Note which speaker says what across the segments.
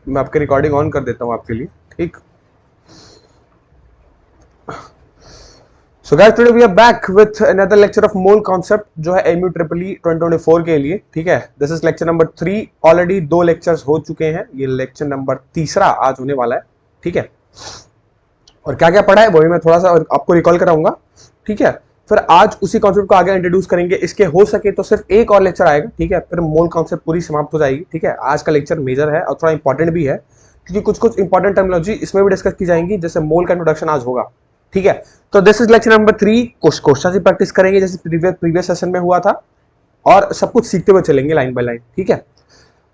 Speaker 1: मैं आपकी recording on कर देता हूं आपके लिए, ठीक। So guys, today we are back with another lecture of mole concept, जो है एमयू ट्रिपल ई 2024 के लिए, ठीक है। This is lecture number 3। Already 2 lectures हो चुके हैं, ये लेक्चर नंबर 3 आज होने वाला है, ठीक है। और क्या क्या पढ़ा है वो भी मैं थोड़ा सा आपको रिकॉल कराऊंगा, ठीक है। फिर आज उसी कॉन्सेप्ट को आगे इंट्रोड्यूस करेंगे। इसके हो सके तो सिर्फ एक और लेक्चर आएगा, ठीक है, फिर मोल कॉन्सेप्ट पूरी समाप्त हो जाएगी, ठीक है। आज का लेक्चर मेजर है और थोड़ा इंपॉर्टेंट भी है, क्योंकि कुछ कुछ इंपॉर्टेंट टर्मिनोलॉजी इसमें भी डिस्कस की जाएंगी, जैसे मोल का इंट्रोडक्शन आज होगा, ठीक है। तो this is lecture number 3। Question की प्रैक्टिस करेंगे जैसे प्रीवियस सेशन में हुआ था, और सब कुछ सीखते हुए चलेंगे लाइन बाय लाइन, ठीक है।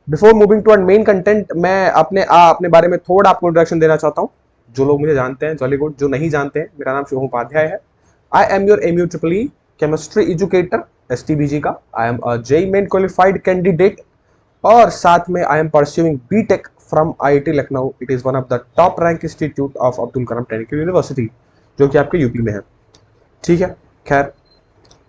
Speaker 1: Before moving to main content, मैं अपने बारे में थोड़ा आपको इंट्रोडक्शन देना चाहता हूँ। जो लोग मुझे जानते हैं जॉली गुड, जो नहीं जानते हैं, मेरा नाम शुभम उपाध्याय है। I am your MU triple E chemistry educator STBG का। I am a JEE main qualified candidate, और साथ में I am pursuing BTech from IIT Lucknow. It is one of the top rank institute of Abdul Kalam technical university, जो कि आपके UP में है, ठीक है। खैर,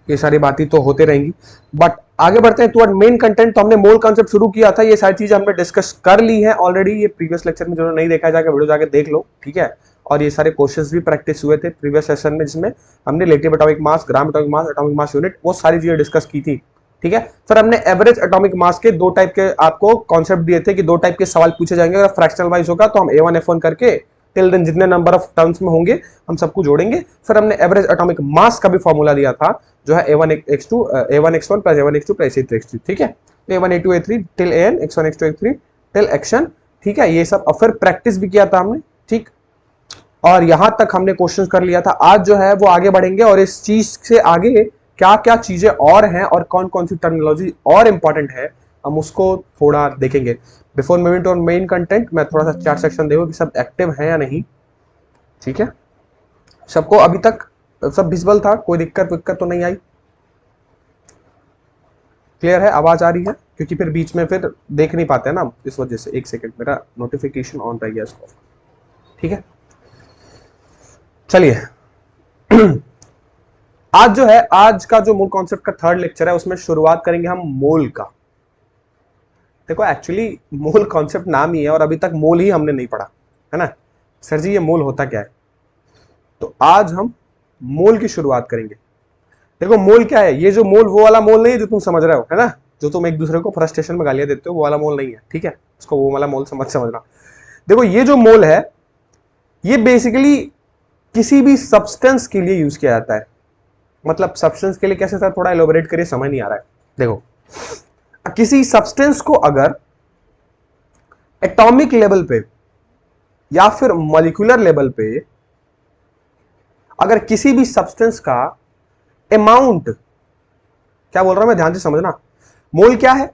Speaker 1: ये सारी बातें तो होते रहेंगी, बट आगे बढ़ते हैं टुवर्ड मेन कंटेंट। तो हमने मोल कॉन्सेप्ट शुरू किया था, ये सारी चीजें हमने डिस्कस कर ली है ऑलरेडी। ये प्रीवियस लेक्चर में जो नहीं देखा जाकर वीडियो जाके देख लो, ठीक है। और ये सारे क्वेश्चंस भी प्रैक्टिस हुए थे प्रीवियस सेशन में, जिसमें हमने relative atomic mass, gram atomic mass unit, वो सारी चीजें डिस्कस की थी, ठीक है। फिर हमने एवरेज एटॉमिक मास के 2 टाइप के आपको कॉन्सेप्ट दिए थे कि 2 टाइप के सवाल पूछे जाएंगे। अगर फ्रैक्शनल वाइज होगा तो हम A1 F1 करके टिल देन जितने नंबर ऑफ टर्म्स में होंगे हम सबको जोड़ेंगे। फिर हमने एवरेज एटॉमिक मास का भी फॉर्मूला दिया था, जो है A1X2 A1X1 plus A1X2 plus A3X3, ठीक है। A1 A2 A3 till AN X1 X2 X3 till action, ठीक है। ये सब, और फिर प्रैक्टिस भी किया था हमने, ठीक। और यहां तक हमने क्वेश्चन कर लिया था। आज जो है वो आगे बढ़ेंगे, और इस चीज से आगे क्या क्या चीजें और हैं और कौन कौन सी टर्मिनोलॉजी और इंपॉर्टेंट है, हम उसको थोड़ा देखेंगे। Before moving to main content, मैं थोड़ा सा चार्ट सेक्शन देखूं कि सब एक्टिव है या नहीं, ठीक है। सबको अभी तक सब विजिबल था, कोई दिक्कत तो नहीं आई? क्लियर है? आवाज आ रही है? क्योंकि फिर बीच में फिर देख नहीं पाते हैं ना, इस वजह से। एक सेकंड, मेरा नोटिफिकेशन ऑन रह गया इसको, ठीक है। चलिए आज जो है, आज का जो मोल कॉन्सेप्ट का 3rd लेक्चर है, उसमें शुरुआत करेंगे हम मोल का। देखो, एक्चुअली मोल कॉन्सेप्ट नाम ही है, और अभी तक मोल ही हमने नहीं पढ़ा है ना। सर जी, ये मोल होता क्या है? तो आज हम मोल की शुरुआत करेंगे। देखो, मोल क्या है? ये जो मोल, वो वाला मोल नहीं है जो तुम समझ रहे हो, है ना, जो तुम एक दूसरे को फ्रस्ट्रेशन में गालियां देते हो, वो वाला मोल नहीं है, ठीक है। उसको वो वाला मोल समझ समझना। देखो, ये जो मोल है, ये बेसिकली किसी भी सब्सटेंस के लिए यूज किया जाता है। मतलब सब्सटेंस के लिए कैसे सर, थोड़ा एलोबरेट करिए, समझ नहीं आ रहा है। देखो, किसी सब्सटेंस को अगर एटॉमिक लेवल पे या फिर मॉलिक्यूलर लेवल पे, अगर किसी भी सब्सटेंस का अमाउंट, क्या बोल रहा हूं मैं, ध्यान से समझना। मोल क्या है?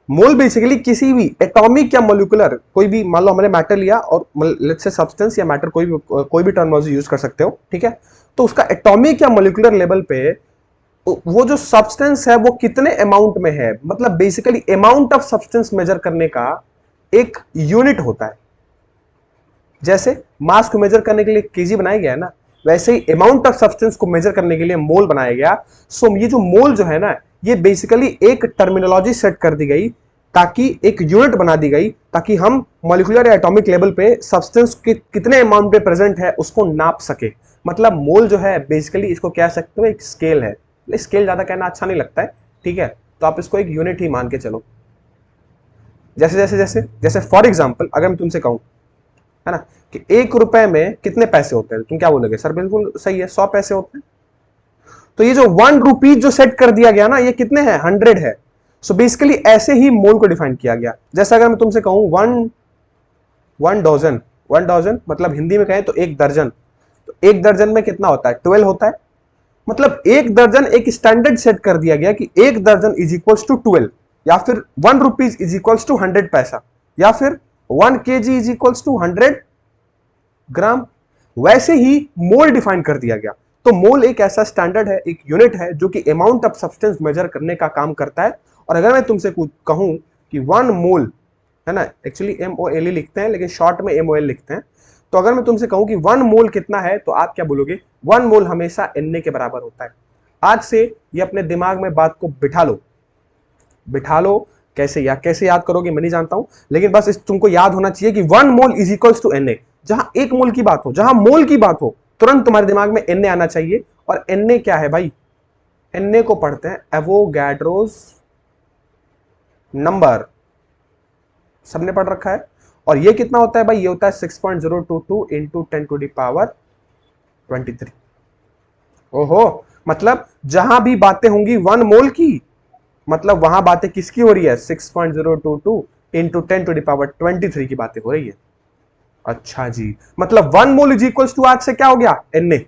Speaker 1: मोल बेसिकली किसी भी एटॉमिक या मॉलिक्यूलर, कोई भी, मान लो हमने मैटर लिया, और लेट्स से सब्सटेंस या मैटर, कोई भी टर्मिनोलॉजी यूज कर सकते हो, ठीक है। तो उसका एटॉमिक या मॉलिक्यूलर लेवल पे वो जो सब्सटेंस है वो कितने अमाउंट में है, मतलब basically amount of substance measure करने का एक यूनिट होता है। जैसे मास को मेजर करने के लिए केजी बनाया गया है ना, वैसे ही अमाउंट ऑफ सब्सटेंस को मेजर करने के लिए मोल बनाया गया। सो ये जो मोल जो है ना, ये बेसिकली एक टर्मिनोलॉजी सेट कर दी गई, ताकि एक यूनिट बना दी गई, ताकि हम मॉलिक्यूलर या एटॉमिक लेवल पे सब्सटेंस के कितने अमाउंट पे प्रेजेंट है उसको नाप सके। मतलब मोल जो है बेसिकली, इसको कह सकते हो एक स्केल है। स्केल ज्यादा कहना अच्छा नहीं लगता है, ठीक है, तो आप इसको एक यूनिट ही मान के चलो। जैसे जैसे जैसे जैसे फॉर एग्जांपल, अगर मैं तुमसे कहूं, है ना, कि 1 रुपए में कितने पैसे होते हैं, तुम क्या बोलोगे? सर बिल्कुल सही है, 100 पैसे होते हैं। तो ये जो 1 रुपी जो सेट कर दिया गया ना, ये कितने हैं? 100 है। सो बेसिकली ऐसे ही मोल को डिफाइन किया गया। जैसे अगर मैं तुमसे कहूं वन डजन, मतलब हिंदी में कहें तो 1 दर्जन। तो 1 दर्जन में कितना होता है? 12 होता है। मतलब 1 दर्जन एक स्टैंडर्ड सेट कर दिया गया कि 1 दर्जन इज इक्वल्स टू 12, या फिर 1 रुपीज इज इक्वल्स टू 100 पैसा, या फिर 1 kg इज इक्वल्स टू 100 ग्राम। वैसे ही मोल डिफाइन कर दिया गया। तो मोल एक ऐसा स्टैंडर्ड है, एक यूनिट है, जो कि अमाउंट ऑफ सब्सटेंस मेजर करने का काम करता है। और अगर मैं तुमसे कहूं कि 1 मोल, है ना, एक्चुअली MOLE लिखते हैं, लेकिन शॉर्ट में MOL लिखते हैं। तो अगर मैं तुमसे कहूं कि 1 मोल कितना है, तो आप क्या बोलोगे? 1 मोल हमेशा Na के बराबर होता है। आज से ये अपने दिमाग में बात को बिठा लो कैसे याद करोगे मैं नहीं जानता हूं, लेकिन बस इस तुमको याद होना चाहिए कि 1 mole is equals to Na। जहां 1 मोल की बात हो, जहां मोल की बात हो, तुरंत तुम्हारे दिमाग में Na आना चाहिए। और Na क्या है भाई? Na को पढ़ते हैं एवोगैड्रोस नंबर, सबने पढ़ रखा है। और ये कितना होता है भाई? ये होता है 6.022 इंटू 10 टू द पावर 23। ओहो, मतलब जहां भी बातें होंगी 1 मोल की, मतलब वहां बातें किसकी हो रही है? 6.022 इंटू 10 टू द पावर 23 की बातें हो रही है। अच्छा जी, मतलब 1 मोल इज इक्वल्स टू आज से क्या हो गया? Na।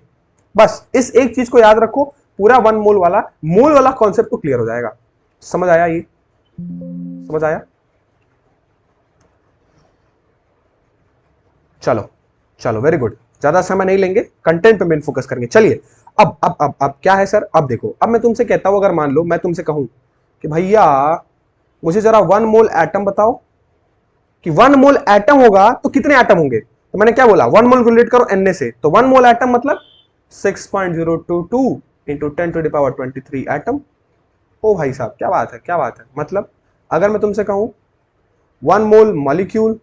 Speaker 1: बस इस एक चीज को याद रखो, पूरा 1 मोल वाला कॉन्सेप्ट तो क्लियर हो जाएगा। समझ आया? ये समझ आया? चलो चलो, वेरी गुड। ज्यादा समय नहीं लेंगे, कंटेंट पे मेन फोकस करेंगे। चलिए, अब क्या है सर? अब देखो, अब मैं तुमसे कहता हूं, अगर मान लो मैं तुमसे कहूं कि भैया मुझे जरा 1 मोल एटम बताओ, कि 1 मोल एटम होगा तो कितने एटम होंगे? तो मैंने क्या बोला? 1 मोल को रिलेट करो Na से, तो 1 मोल एटम मतलब 6.022 into 10 to the power 23 atom. ओ भाई साहब, क्या बात है, क्या बात है। मतलब अगर मैं तुमसे कहूं 1 मोल मॉलिक्यूल,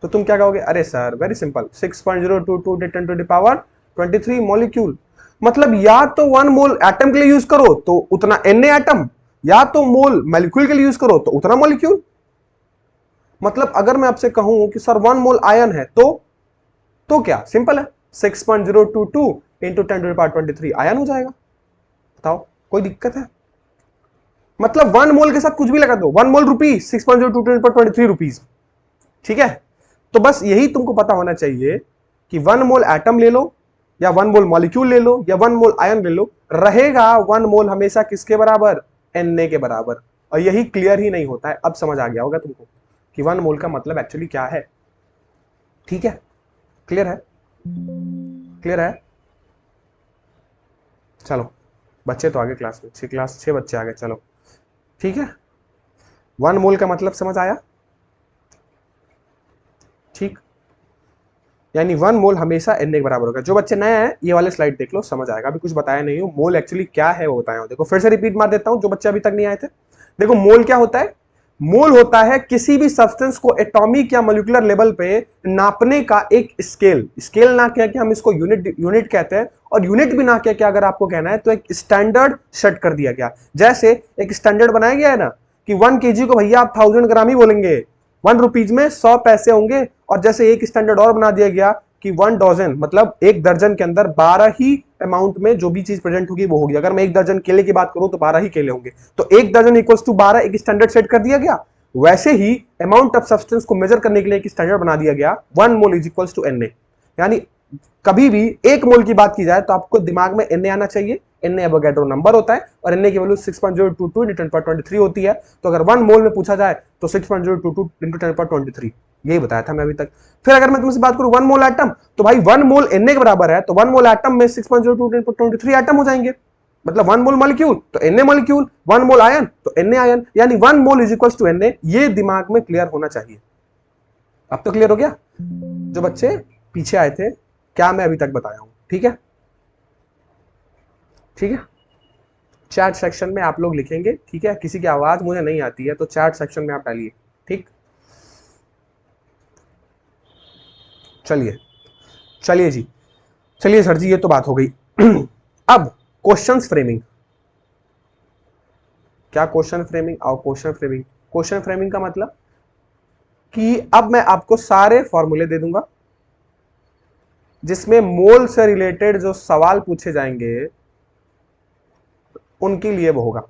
Speaker 1: तो तुम क्या कहोगे? अरे sir very simple, 6.022 10 to the power 23 molecule. मतलब या तो 1 मोल एटम के लिए यूज करो तो उतना Na एटम, या तो मोल मॉलिक्यूल के लिए यूज करो तो उतना मॉलिक्यूल। मतलब अगर मैं आपसे कहूं कि सर 1 मोल आयन है, तो क्या? सिंपल है, 6.022 into 10 to the power 23 ion हो जाएगा। बताओ, कोई दिक्कत है? मतलब 1 मोल के साथ कुछ भी लगा दो, 1 मोल रुपीज, 6.022 रुपीज। ठीक है, तो बस यही तुमको पता होना चाहिए कि 1 मोल एटम ले लो, या 1 मोल मॉलिक्यूल ले लो, या 1 मोल आयन ले लो, रहेगा 1 मोल हमेशा किसके बराबर? Na के बराबर। और यही क्लियर ही नहीं होता है। अब समझ आ गया होगा तुमको कि 1 मोल का मतलब एक्चुअली क्या है। ठीक है, क्लियर है? क्लियर है? चलो, बच्चे तो आगे क्लास में, 6 बच्चे आगे। चलो ठीक है, 1 मोल का मतलब समझ आया? ठीक, यानी 1 मोल हमेशा Na के बराबर होगा। जो बच्चे नए हैं ये वाले स्लाइड देख लो, समझ आएगा। अभी कुछ बताया नहीं हूं, मोल एक्चुअली क्या है वो बताया हूं। देखो फिर से रिपीट मार देता हूं, जो बच्चे अभी तक नहीं आए थे। देखो मोल क्या होता है? मोल होता है किसी भी सब्सटेंस को एटॉमिक या मोलिकुलर लेवल पे नापने का एक स्केल। स्केल ना कह के हम इसको यूनिट कहते हैं, और यूनिट भी ना कह के अगर आपको कहना है तो एक स्टैंडर्ड सेट कर दिया गया। जैसे एक स्टैंडर्ड बनाया गया है ना कि 1 kg को भैया आप 1000 ग्राम ही बोलेंगे, 1 रुपीज में 100 पैसे होंगे। और जैसे एक स्टैंडर्ड और बना दिया गया कि 1 डजन, मतलब 1 दर्जन के अंदर 12 ही अमाउंट में जो भी चीज प्रेजेंट होगी वो होगी। अगर मैं 1 दर्जन केले की बात करूं तो 12 ही केले होंगे, तो 1 दर्जन इक्वल्स टू 12, एक स्टैंडर्ड सेट कर दिया गया। वैसे ही अमाउंट ऑफ सब्सटेंस को मेजर करने के लिए एक स्टैंडर्ड बना दिया गया, 1 mole is equals to Na। यानी कभी भी 1 मोल की बात की जाए तो आपको दिमाग में Na आना चाहिए। Na एवोगैड्रो नंबर होता है, और Na की वैल्यू 6.022 इंटू 1023 होती है। तो अगर 1 मोल में पूछा जाए तो 6.022 इंटू 1023, यही बताया था मैं अभी तक। फिर अगर मैं तुमसे बात करूं 1 मोल एटम, तो भाई 1 मोल Na के बराबर है, तो 1 मोल एटम में 6.022 इंटू 23 एटम हो जाएंगे। मतलब 1 मोल मॉलिक्यूल तो Na मॉलिक्यूल, 1 मोल आयन तो Na आयन, यानी 1 mole is equals to Na। ये दिमाग में क्लियर होना चाहिए। अब तो क्लियर हो गया? जो बच्चे पीछे आए थे, क्या मैं अभी तक बताया हूं? ठीक है, ठीक है। चैट सेक्शन में आप लोग लिखेंगे, ठीक है? किसी की आवाज मुझे नहीं आती है तो चैट सेक्शन में आप डालिए, ठीक? चलिए चलिए जी, चलिए सर जी, ये तो बात हो गई। अब क्वेश्चंस फ्रेमिंग। क्या क्वेश्चन फ्रेमिंग? और क्वेश्चन फ्रेमिंग का मतलब कि अब मैं आपको सारे फॉर्मूले दे दूंगा जिसमें मोल से रिलेटेड जो सवाल पूछे जाएंगे उनके लिए वो होगा।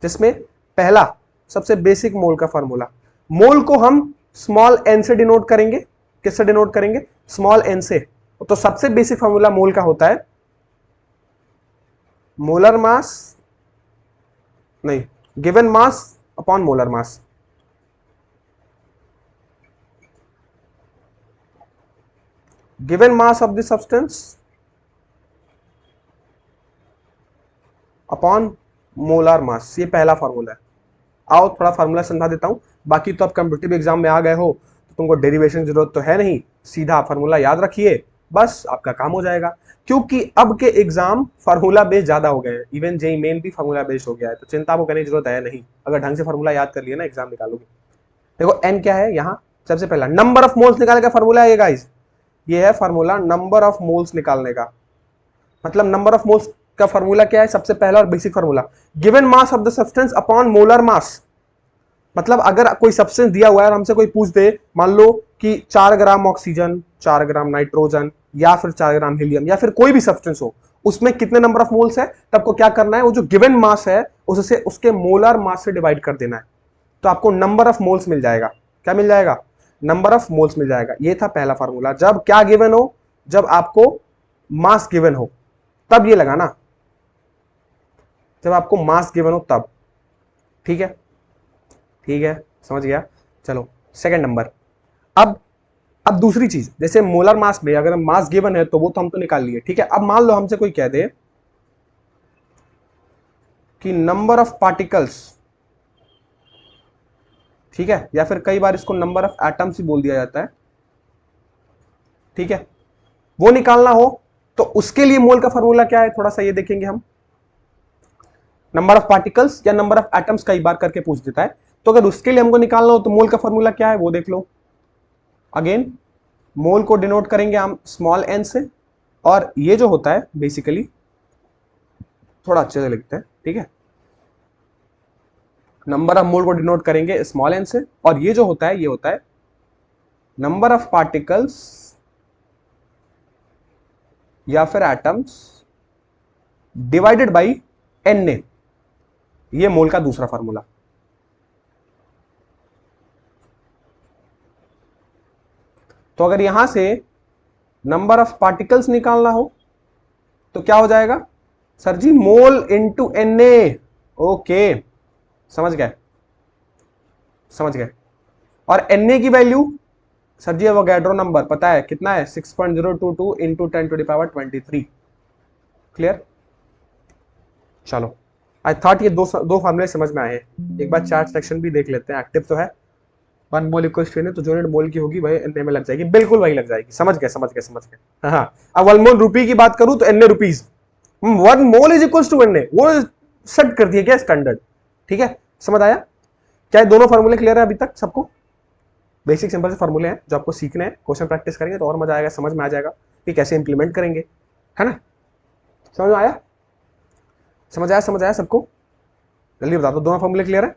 Speaker 1: जिसमें पहला सबसे बेसिक मोल का फॉर्मूला, मोल को हम स्मॉल एन से डिनोट करेंगे। किससे डिनोट करेंगे? स्मॉल एन से। तो सबसे बेसिक फॉर्मूला मोल का होता है मोलर मास, नहीं, given mass upon molar mass. Given mass of the substance upon molar mass, ये पहला फॉर्मूला है। आओ थोड़ा फार्मूला समझा देता हूं। बाकी तो आप कॉम्पिटिटिव एग्जाम में आ गए हो तो तुमको डेरिवेशन की जरूरत तो है नहीं, सीधा फार्मूला याद रखिए, बस आपका काम हो जाएगा। क्योंकि अब के एग्जाम फार्मूला बेस्ड ज्यादा हो गए हैं, इवन जेई मेन भी फार्मूला बेस्ड हो गया है, तो चिंता आपको करने की जरूरत है नहीं, अगर ढंग से फार्मूला याद कर लिया ना एग्जाम निकालोगे। देखो एन क्या है यहाँ, सबसे पहला नंबर ऑफ मोल्स निकालने का फार्मूला है ये गाइस, ये है फार्मूला नंबर ऑफ मोल्स निकालने का। मतलब नंबर ऑफ मोल्स का फार्मूला क्या है, सबसे पहला और basic formula, given mass of the substance upon molar mass. मतलब अगर कोई सब्सटेंस दिया हुआ है और हमसे कोई पूछ दे, मान लो कि 4 ग्राम ऑक्सीजन, 4 ग्राम नाइट्रोजन, या फिर 4 ग्राम हीलियम, या फिर कोई भी सब्सटेंस हो, उसमें कितने नंबर ऑफ मोल्स है, तब आपको क्या करना है, वो जो गिवन मास है उससे उसके मोलर मास से डिवाइड कर देना है, तो आपको नंबर ऑफ मोल्स मिल जाएगा। क्या मिल जाएगा, नंबर ऑफ मोल्स मिल जाएगा। ये था पहला फार्मूला। जब क्या गिवन हो, जब आपको मास गिवन हो तब ये लगाना, जब आपको मास गिवन हो तब। ठीक है, ठीक है, समझ गया। चलो सेकंड नंबर। अब दूसरी चीज, जैसे मोलर मास में अगर मास गिवन है तो वो तो हम तो निकाल लिए, ठीक है। अब मान लो हमसे कोई कह दे कि नंबर ऑफ पार्टिकल्स, ठीक है, या फिर कई बार इसको नंबर ऑफ एटम्स ही बोल दिया जाता है, ठीक है, वो निकालना हो तो उसके लिए मोल का फॉर्मूला क्या है, थोड़ा सा ये देखेंगे हम। नंबर ऑफ पार्टिकल्स या नंबर ऑफ एटम्स कई बार करके पूछ देता है, तो अगर उसके लिए हमको निकालना हो तो मोल का फॉर्मूला क्या है वो देख लो। अगेन मोल को डिनोट करेंगे हम स्मॉल एन से, और ये जो होता है बेसिकली थोड़ा अच्छे से लिखते हैं, ठीक है, नंबर ऑफ मोल को डिनोट करेंगे स्मॉल एन से, और ये जो होता है ये होता है नंबर ऑफ पार्टिकल्स या फिर एटम्स डिवाइडेड बाई एन ने, ये मोल का दूसरा फार्मूला। तो अगर यहां से नंबर ऑफ पार्टिकल्स निकालना हो तो क्या हो जाएगा sir ji, mole into N A. Okay, समझ गए, समझ गए। और एन ए की value sir ji Avogadro number पता है कितना है, 6.022 इंटू 10⁻23। क्लियर। चलो आई थॉट ये दो फार्मूले समझ में आए हैं। एक बार चार्ट सेक्शन भी देख लेते हैं, एक्टिव तो है। 1 मोल इक्वल टू, तो जो यूनिट मोल की होगी वही एन में लग जाएगी, बिल्कुल वही लग जाएगी। समझ गए, समझ गए, समझ गए। हाँ, अब 1 मोल रुपी की बात करूं तो N rupees, 1 mole is equal to N, वो सेट कर दिया क्या स्टैंडर्ड। ठीक है, समझ आया। क्या दोनों फार्मूले क्लियर है अभी तक सबको? बेसिक सिंपल से फार्मूले हैं जो आपको सीखने हैं, क्वेश्चन प्रैक्टिस करेंगे तो और मजा आएगा, समझ में आ जाएगा कि कैसे इंप्लीमेंट करेंगे, है ना। समझ में आया, समझ आया, समझ आया सबको? जल्दी बता दो, दोनों फार्मूले क्लियर है?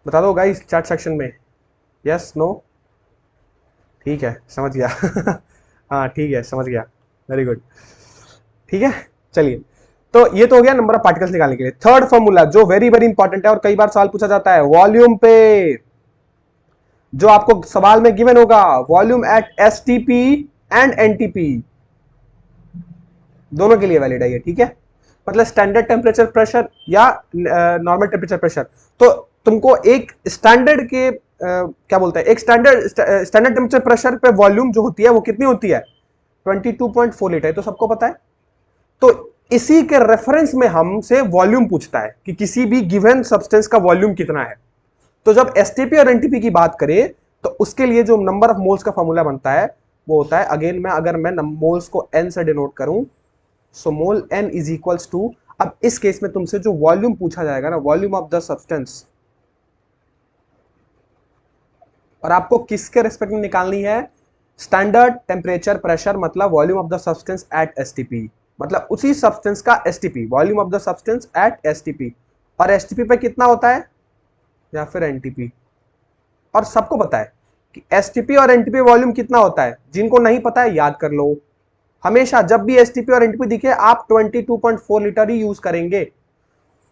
Speaker 1: बता दो गाइस चैट सेक्शन में, यस नो। ठीक है, समझ गया। हाँ ठीक है, समझ गया, वेरी गुड। ठीक है, चलिए, तो ये तो हो गया नंबर ऑफ पार्टिकल्स निकालने के लिए। थर्ड फॉर्मूला जो वेरी वेरी इंपॉर्टेंट है और कई बार सवाल पूछा जाता है, वॉल्यूम पे, जो आपको सवाल में गिवन होगा, volume at STP and NTP, दोनों के लिए वैलिड है ये। ठीक है, मतलब स्टैंडर्ड टेम्परेचर प्रेशर या नॉर्मल टेम्परेचर प्रेशर, तो तुमको एक स्टैंडर्ड के क्या बोलते हैं, एक स्टैंडर्ड टेम्परेचर प्रेशर पे वॉल्यूम जो होती है वो कितनी होती है, 22.4 लीटर, तो सबको पता है। तो इसी के रेफरेंस में हमसे वॉल्यूम पूछता है कि किसी भी गिवन सब्सटेंस का वॉल्यूम कितना है। तो जब एसटीपी और एनटीपी की बात करें तो उसके लिए जो नंबर ऑफ मोल्स का फॉर्मूला बनता है वो होता है, अगेन मैं अगर मैं मोल्स को एन से डिनोट करूं, so mole n is equals to, अब इस केस में तुमसे जो वॉल्यूम पूछा जाएगा ना, वॉल्यूम ऑफ द सब्सटेंस, और आपको किसके रेस्पेक्ट में निकालनी है, स्टैंडर्ड टेम्परेचर प्रेशर, मतलब volume of the substance eight STP, मतलब उसी सब्सटेंस का STP, volume of the substance eight STP. और एसटीपी पे कितना होता है या फिर एनटीपी, और सबको पता है कि एसटीपी और एनटीपी वॉल्यूम कितना होता है, जिनको नहीं पता है याद कर लो। हमेशा जब भी एसटीपी और एनटीपी दिखे आप 22.4 लीटर ही यूज करेंगे,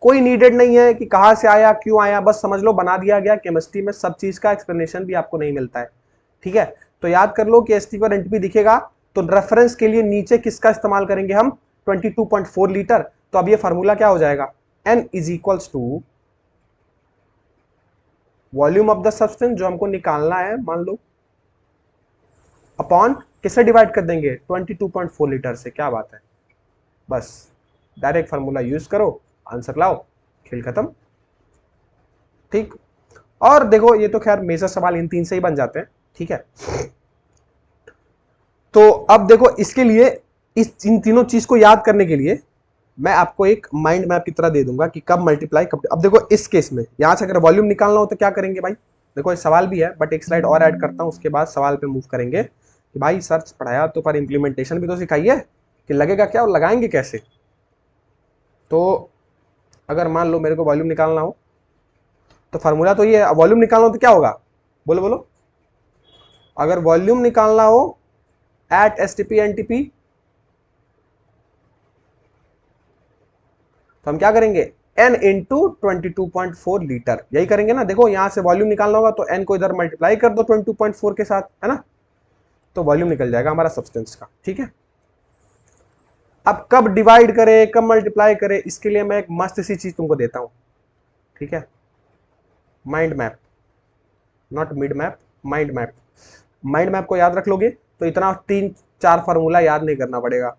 Speaker 1: कोई नीडेड नहीं है कि कहां से आया क्यों आया, बस समझ लो बना दिया गया। केमिस्ट्री में सब चीज का एक्सप्लेनेशन भी आपको नहीं मिलता है। ठीक है, तो याद कर लो कि एसटीपी और एनटीपी दिखेगा तो रेफरेंस के लिए नीचे किसका इस्तेमाल करेंगे हम, 22.4 लीटर। तो अब ये फार्मूला क्या हो जाएगा, N is equals to volume of the substance जो हमको निकालना है, मान लो, अपॉन किससे डिवाइड कर देंगे, 22.4 लीटर से। क्या बात है, बस डायरेक्ट फार्मूला यूज करो, आंसर लाओ, खेल खत्म। ठीक, और देखो ये तो खैर मेजर सवाल इन तीन से ही बन जाते हैं। ठीक है, अब देखो इसके लिए, इन तीनों चीज को याद करने के लिए मैं आपको एक माइंड मैप की तरह दे दूंगा कि कब मल्टीप्लाई कब। अब देखो इस केस में यहां से अगर वॉल्यूम निकालना हो तो क्या करेंगे भाई, देखो एक सवाल भी है बट एक स्लाइड और ऐड करता हूं, उसके बाद सवाल पे मूव करेंगे कि भाई सर्च पढ़ाया तो पर इंप्लीमेंटेशन भी तो सिखाइए कि लगेगा क्या और लगाएंगे कैसे। तो अगर मान लो मेरे को वॉल्यूम निकालना हो तो फार्मूला तो ये है, वॉल्यूम निकालना हो तो क्या होगा, बोलो बोलो। अगर वॉल्यूम निकालना हो एट एसटीपी एनटीपी तो हम क्या करेंगे, n इंटू 22.4 लीटर, यही करेंगे ना। देखो यहां से वॉल्यूम निकालना होगा तो n को इधर मल्टीप्लाई कर दो 22.4 के साथ, है ना, तो वॉल्यूम निकल जाएगा हमारा सब्सटेंस का। ठीक है, अब कब डिवाइड करे कब मल्टीप्लाई करे, इसके लिए मैं एक मस्त सी चीज तुमको देता हूं, ठीक है, mind map, not mid map, mind map. Mind map को याद रख लोगे तो इतना 3-4 फार्मूला याद नहीं करना पड़ेगा।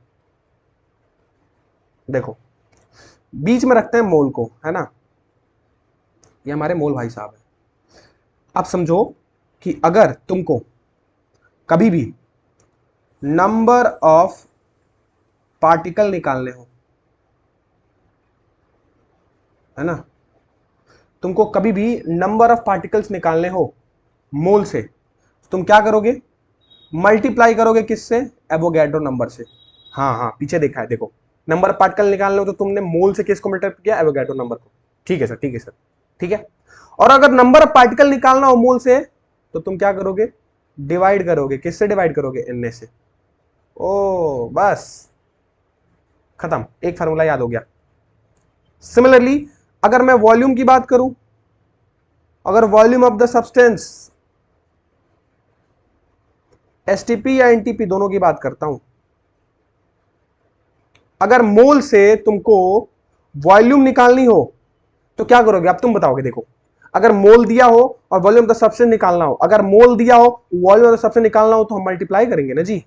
Speaker 1: देखो बीच में रखते हैं मोल को, है ना, ये हमारे मोल भाई साहब है। अब समझो कि अगर तुमको कभी भी नंबर ऑफ पार्टिकल निकालने हो, है ना, तुमको कभी भी नंबर ऑफ पार्टिकल्स निकालने हो मोल से, तुम क्या करोगे, मल्टीप्लाई करोगे किससे, एवोगैड्रो नंबर से। हाँ हाँ पीछे देखा है, देखो नंबर ऑफ पार्टिकल निकालने हो तो तुमने मोल से किसको मल्टीप्लाई किया, एवोगैड्रो नंबर को। ठीक है सर, ठीक है सर, ठीक है। और अगर नंबर ऑफ पार्टिकल निकालना हो मोल से तो तुम क्या करोगे, डिवाइड करोगे, किससे डिवाइड करोगे, एन से। ओ बस खत्म, एक फार्मूला याद हो गया। सिमिलरली अगर मैं वॉल्यूम की बात करूं, अगर volume of the substance STP या एनटीपी दोनों की बात करता हूं, अगर मोल से तुमको वॉल्यूम निकालनी हो तो क्या करोगे, अब तुम बताओगे। देखो अगर मोल दिया हो और वॉल्यूम ऑफ द सब्सटेंस निकालना हो, अगर मोल दिया हो वॉल्यूम ऑफ द सब्सटेंस निकालना हो तो हम मल्टीप्लाई करेंगे ना जी।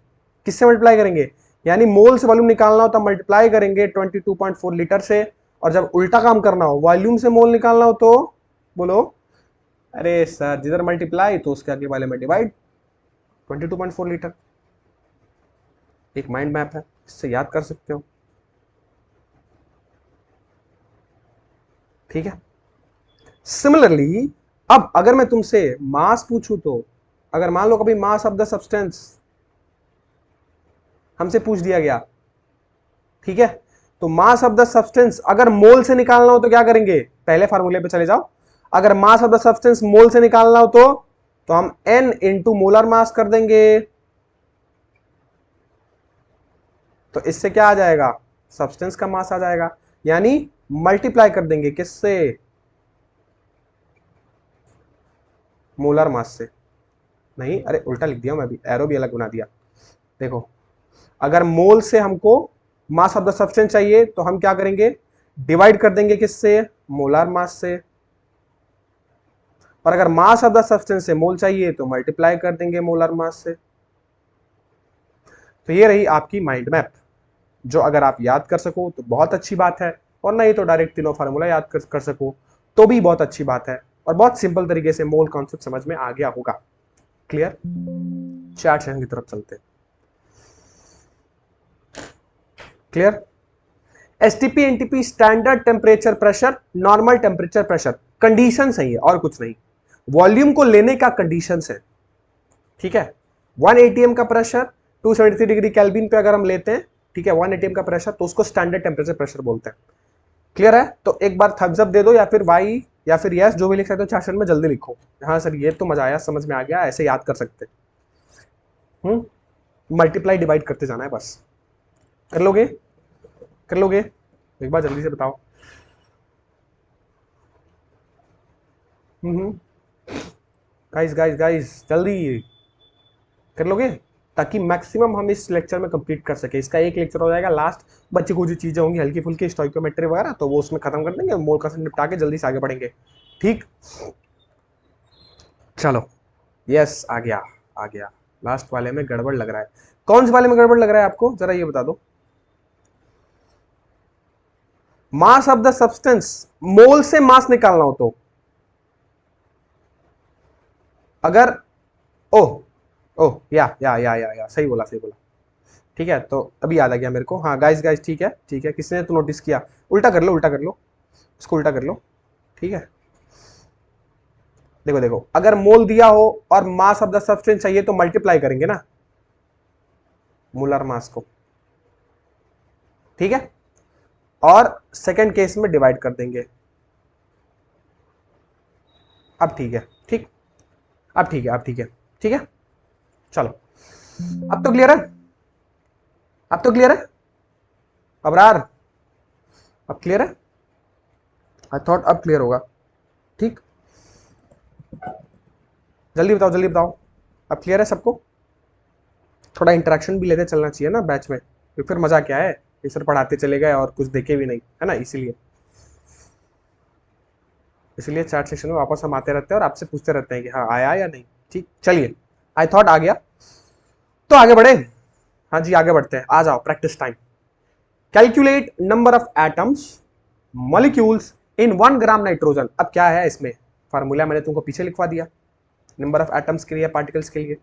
Speaker 1: किससे मल्टीप्लाई करेंगे, यानी मोल से वॉल्यूम निकालना हो तो हम मल्टीप्लाई करेंगे 22.4 लीटर से, और जब उल्टा काम करना हो वॉल्यूम से मोल निकालना हो तो बोलो, अरे सर जिधर मल्टीप्लाई तो उसके आगे वाले में डिवाइड, 22.4 लीटर। एक माइंड मैप है, इससे याद कर सकते हो। ठीक है, सिमिलरली अब अगर मैं तुमसे मास पूछूं तो, अगर मान लो कभी मास ऑफ द सब्सटेंस हमसे पूछ दिया गया, ठीक है, तो मास ऑफ द सब्सटेंस अगर मोल से निकालना हो तो क्या करेंगे, पहले फार्मूले पे चले जाओ। अगर मास ऑफ द सब्सटेंस मोल से निकालना हो तो हम n इंटू मोलर मास कर देंगे, तो इससे क्या आ जाएगा, सब्सटेंस का मास आ जाएगा, यानी मल्टीप्लाई कर देंगे किससे, मोलर मास से। नहीं अरे उल्टा लिख दिया मैं, भी एरो भी अलग बना दिया। देखो अगर मोल से हमको मास ऑफ द सब्सटेंस चाहिए तो हम क्या करेंगे, डिवाइड कर देंगे किससे, मोलर मास से। और अगर मास ऑफ द सब्सटेंस से मोल चाहिए तो मल्टीप्लाई कर देंगे मोलर मास से। तो ये रही आपकी माइंड मैप, जो अगर आप याद कर सको तो बहुत अच्छी बात है, और नहीं तो डायरेक्ट तीनों फार्मूला याद कर सको तो भी बहुत अच्छी बात है, और बहुत सिंपल तरीके से मोल कॉन्सेप्ट समझ में आ गया होगा। क्लियर, चार्ट सेशन की तरफ चलते हैं। Clear, STP NTP standard temperature pressure, normal temperature pressure, condition सही है और कुछ नहीं, वॉल्यूम को लेने का कंडीशन है। ठीक है, 1 एटीएम का प्रेशर 273 डिग्री केल्विन पे अगर हम लेते हैं, ठीक है, 1 एटीएम का प्रेशर, तो उसको स्टैंडर्ड टेम्परेचर प्रेशर बोलते हैं। क्लियर है, तो एक बार थम्स अप दे दो या फिर वाई या फिर यस, जो भी लिख सकते हो चार्ट में जल्दी लिखो। हाँ सर ये तो मजा आया, समझ में आ गया, ऐसे याद कर सकते। मल्टीप्लाई डिवाइड करते जाना है बस, कर लोगे, कर लोगे, एक बार जल्दी से बताओ। गाइस गाइस गाइस जल्दी कर लोगे, ताकि मैक्सिमम हम इस लेक्चर में कंप्लीट कर सके। इसका एक लेक्चर हो जाएगा लास्ट, बच्चे को जो चीजें होंगी हल्की फुल्की स्टोइकोमेट्री वगैरह तो वो उसमें खत्म कर देंगे, मोल का निपटा के जल्दी से आगे बढ़ेंगे। ठीक, चलो यस आ गया, आ गया। लास्ट वाले में गड़बड़ लग रहा है, कौन से वाले में गड़बड़ लग रहा है आपको, जरा ये बता दो। मास ऑफ द सब्सटेंस, मोल से मास निकालना हो तो, अगर ओह ओह या सही बोला, सही बोला। ठीक है, तो अभी याद आ गया मेरे को। हाँ गाइस गाइस, ठीक है ठीक है, किसने तो नोटिस किया? उल्टा कर लो, उल्टा कर लो, इसको उल्टा कर लो। ठीक है, देखो देखो, अगर मोल दिया हो और मास ऑफ द सब्सटेंस चाहिए तो मल्टीप्लाई करेंगे ना मोलर मास को, ठीक है, और सेकंड केस में डिवाइड कर देंगे। अब ठीक है, ठीक, अब ठीक है, अब ठीक है, ठीक है, चलो, अब तो क्लियर है, अब तो क्लियर है अबरार, अब क्लियर है? आई थॉट अब क्लियर होगा। ठीक, जल्दी बताओ, जल्दी बताओ, अब क्लियर है सबको? थोड़ा इंटरेक्शन भी लेते चलना चाहिए ना बैच में, फिर मजा क्या है, ये सर पढ़ाते चले गए और कुछ देखे भी नहीं, है ना, इसीलिए इसलिए चैट सेक्शन में वापस हम आते रहते हैं और आपसे पूछते रहते हैं कि हाँ आया या नहीं। ठीक, चलिए, आई थॉट आ गया, तो आगे बढ़े। हाँ जी, आगे बढ़ते हैं, आ जाओ, practice time. Calculate number of atoms molecules in 1 gram nitrogen. अब क्या है इसमें, फार्मूला मैंने तुमको पीछे लिखवा दिया, नंबर ऑफ एटम्स के लिए, पार्टिकल्स के लिए।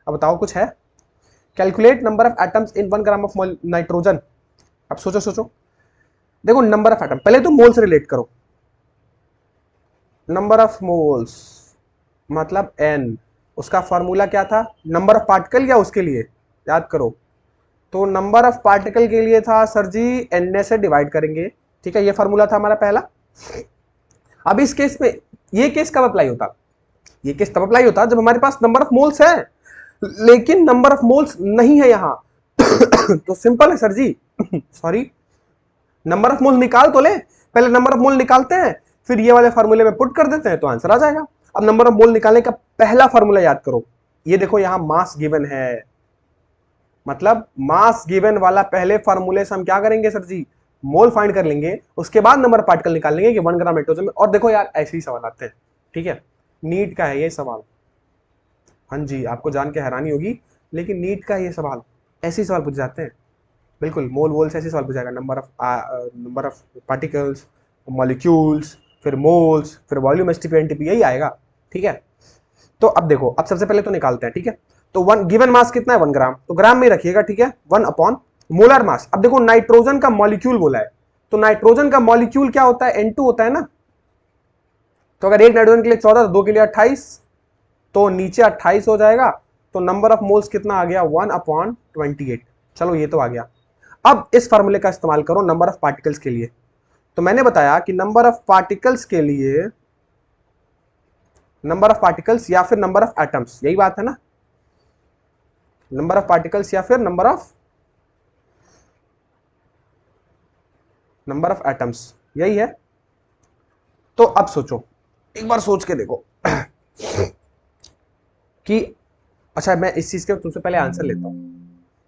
Speaker 1: अब बताओ कुछ है? Calculate number of atoms in 1 gram of nitrogen. अब सोचो सोचो, देखो नंबर ऑफ एटम, पहले तो मोल से रिलेट करो। नंबर ऑफ मोल्स मतलब n, उसका फॉर्मूला क्या था? नंबर ऑफ पार्टिकल या उसके लिए, याद करो। तो नंबर ऑफ पार्टिकल के लिए था सर जी n से डिवाइड करेंगे, ठीक है, ये फॉर्मूला था हमारा पहला। अब इस केस में ये केस कब अप्लाई होता? ये केस तब अप्लाई होता जब हमारे पास नंबर ऑफ मोल्स है, लेकिन नंबर ऑफ मोल्स नहीं है यहां। तो सिंपल है sir ji, sorry, number of mole निकाल तो ले, पहले नंबर ऑफ मोल निकालते हैं, फिर ये वाले फॉर्मूले में पुट कर देते हैं तो आंसर आ जाएगा। अब नंबर ऑफ मोल निकालने का पहला फॉर्मूला याद करो, ये देखो यहां मास गिवन है, मतलब मास गिवन वाला पहले फॉर्मूले से हम क्या करेंगे सर जी, मोल फाइंड कर लेंगे, उसके बाद नंबर पार्टिकल निकाल लेंगे कि 1 ग्राम नाइट्रोजन में। और देखो यार ऐसे ही सवाल आते हैं, ठीक है, नीट का है ये सवाल। हाँ जी, आपको जान के हैरानी होगी, लेकिन नीट का ये सवाल, ऐसे ही सवाल पूछ जाते हैं, बिल्कुल मोल वोल से ऐसे सवाल पूछा जाएगा, नंबर ऑफ पार्टिकल्स, मॉलिक्यूल्स, फिर मोल्स, फिर वॉल्यूम, एसटीपी, एनटीपी, यही आएगा। ठीक है, तो अब देखो, अब सबसे पहले तो निकालते हैं, ठीक है। तो वन गिवन मास कितना है? 1 ग्राम, तो ग्राम में रखिएगा, ठीक है, 1 अपॉन मोलर मास। अब देखो नाइट्रोजन का मॉलिक्यूल बोला है, तो नाइट्रोजन का मॉलिक्यूल क्या होता है? N2 होता है ना। तो अगर एक नाइट्रोजन के लिए 14 तो 2 के लिए 28, तो नीचे 28 हो जाएगा, तो नंबर ऑफ मोल्स कितना आ गया? 1/28। चलो ये तो आ गया। अब इस फॉर्मूले का इस्तेमाल करो नंबर ऑफ पार्टिकल्स के लिए। तो मैंने बताया कि नंबर ऑफ पार्टिकल्स के लिए, नंबर ऑफ पार्टिकल्स या फिर नंबर ऑफ एटम्स, यही बात है ना, नंबर ऑफ पार्टिकल्स या फिर नंबर ऑफ एटम्स, यही है। तो अब सोचो, एक बार सोच के देखो कि अच्छा, मैं इस चीज के तुमसे पहले आंसर लेता हूं,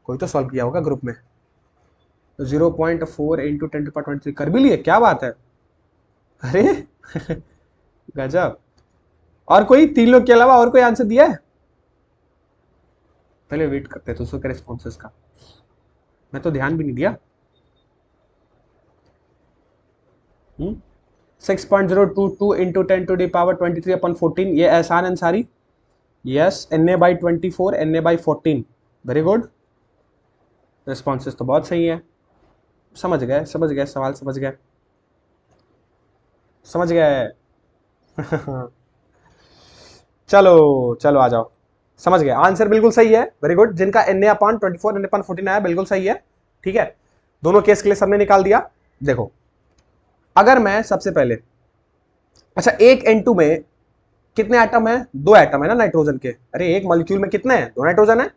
Speaker 1: कोई तो सॉल्व किया होगा ग्रुप में। 0.4 इंटू 10⁻23 कर भी लिए, क्या बात है, अरे गजब। और कोई 3 लोग के अलावा और कोई आंसर दिया है? पहले वेट करते हैं दूसरों के रिस्पॉन्सेस का, मैं तो ध्यान भी नहीं दिया। 6.022 इंटू 10⁻23/14, ये एहसान Ansari, yes, Na/24, Na/14, very good, responses तो बहुत सही है, समझ गए समझ गए, सवाल समझ गए, समझ गए। चलो चलो आ जाओ, समझ गए, आंसर बिल्कुल सही है, वेरी गुड। जिनका Na/24, Na/14 आया बिल्कुल सही है, ठीक है, दोनों केस के लिए सबने निकाल दिया। देखो अगर मैं सबसे पहले, अच्छा एक N2 में कितने एटम है? 2 एटम है ना नाइट्रोजन के, अरे एक मॉलिक्यूल में कितने हैं? 2 नाइट्रोजन है।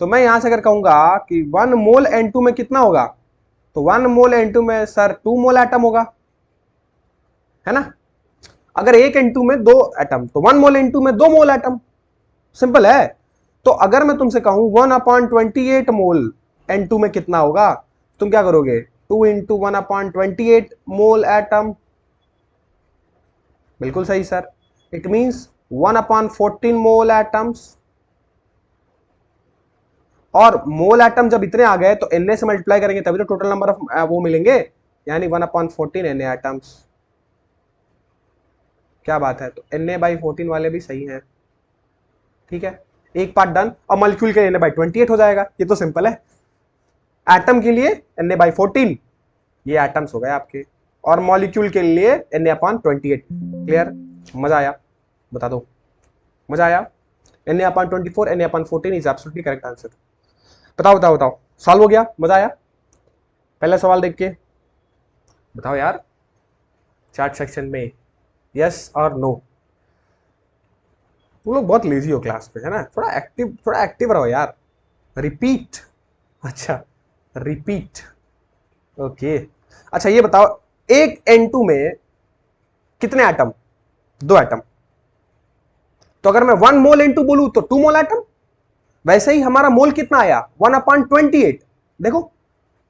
Speaker 1: तो मैं यहां से अगर कहूंगा कि 1 मोल N2 में कितना होगा, तो 1 मोल N2 में सर 2 मोल एटम होगा, है ना। अगर एक N2 में 2 एटम, तो 1 मोल N2 में 2 मोल एटम, सिंपल है। तो अगर मैं तुमसे कहूं 1/28 मोल N2 में कितना होगा, तुम क्या करोगे? 2 इंटू 1/28 मोल एटम, बिल्कुल सही sir. It means 1/14 mole atoms, और मोल एटम जब इतने आ गए तो Na से मल्टीप्लाई करेंगे तभी तो टोटल नंबर ऑफ वो मिलेंगे, यानी 1/14 Na एटम्स। क्या बात है, तो Na/14 वाले भी सही हैं, ठीक है, एक पार्ट डन। और मॉलिक्यूल के Na/28 हो जाएगा, ये तो सिंपल है। एटम के लिए Na/14, ये एटम्स हो गए आपके, और मॉलिक्यूल के लिए Na/28। क्लियर? मजा आया? बता दो, मजा आया? Na/24, Na/14 is absolutely correct answer. बताओ बताओ बताओ, सॉल्व हो गया? मजा आया? पहला सवाल देख के बताओ यार चैट सेक्शन में, यस और नो। तुम लोग बहुत लेजी हो क्लास पे, है ना? थोड़ा एक्टिव रहो यार। रिपीट, अच्छा रिपीट, ओके। अच्छा ये बताओ, एक N2 में कितने एटम? 2 एटम। तो अगर मैं 1 मोल N2 बोलूं तो 2 मोल एटम। वैसे ही हमारा मोल कितना आया? 1/28। देखो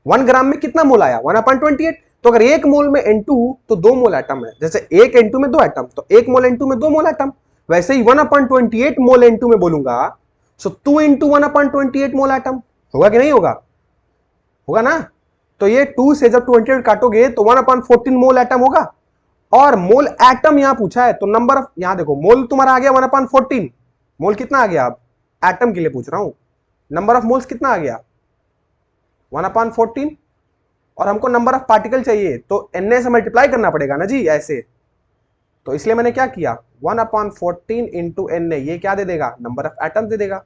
Speaker 1: 1 ग्राम में कितना मोल आया? 1/28। तो अगर 1 मोल में N2 तो 2 मोल एटम है। जैसे 1 N2 में 2 एटम, तो 1 मोल N2 में 2 मोल एटम। वैसे ही 1/28 मोल N2 में बोलूंगा, सो 2 इंटू 1/28 मोल एटम। होगा कि नहीं होगा? होगा ना? तो ये 2 से जब 28 काटोगे तो 1/14 मोल एटम होगा। और मोल एटम यहां पूछा है, तो नंबर ऑफ, यहां देखो मोल तुम्हारा आ गया 1/14। मोल कितना आ गया? अब एटम के लिए पूछ रहा हूं, नंबर ऑफ मोल्स कितना आ गया? 1/14। और हमको नंबर ऑफ पार्टिकल चाहिए, तो Na से मल्टीप्लाई करना पड़ेगा ना जी, ऐसे। तो इसलिए मैंने क्या किया, 1/14 इंटू Na, ये क्या दे देगा? नंबर ऑफ एटम दे देगा।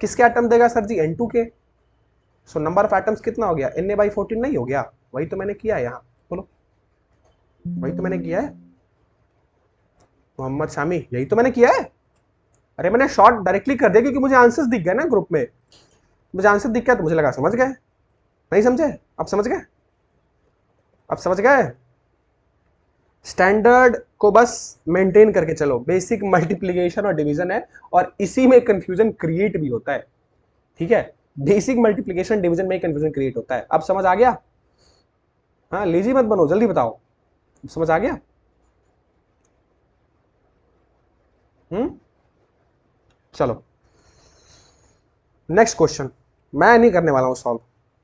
Speaker 1: किसके एटम देगा सर जी? N2 के। सो नंबर ऑफ एटम्स कितना हो गया? Na/14 नहीं हो गया? वही तो मैंने किया है यहां, बोलो वही तो मैंने किया है मोहम्मद शामी, यही तो मैंने किया है। अरे मैंने शॉर्ट डायरेक्टली कर दिया क्योंकि मुझे आंसर्स दिख गए ना ग्रुप में। मुझे आंसर दिख गया तो मुझे लगा समझ गए। नहीं समझे? अब समझ गए? अब समझ गए? स्टैंडर्ड को बस मेंटेन करके चलो। बेसिक मल्टीप्लिकेशन और डिवीजन है, और इसी में कंफ्यूजन क्रिएट भी होता है। ठीक है, बेसिक मल्टीप्लिकेशन डिवीजन में कंफ्यूजन क्रिएट होता है। अब समझ आ गया? हाँ, लेजी मत बनो, जल्दी बताओ। समझ आ गया? चलो नेक्स्ट क्वेश्चन। मैं नहीं करने वाला हूं सॉल्व,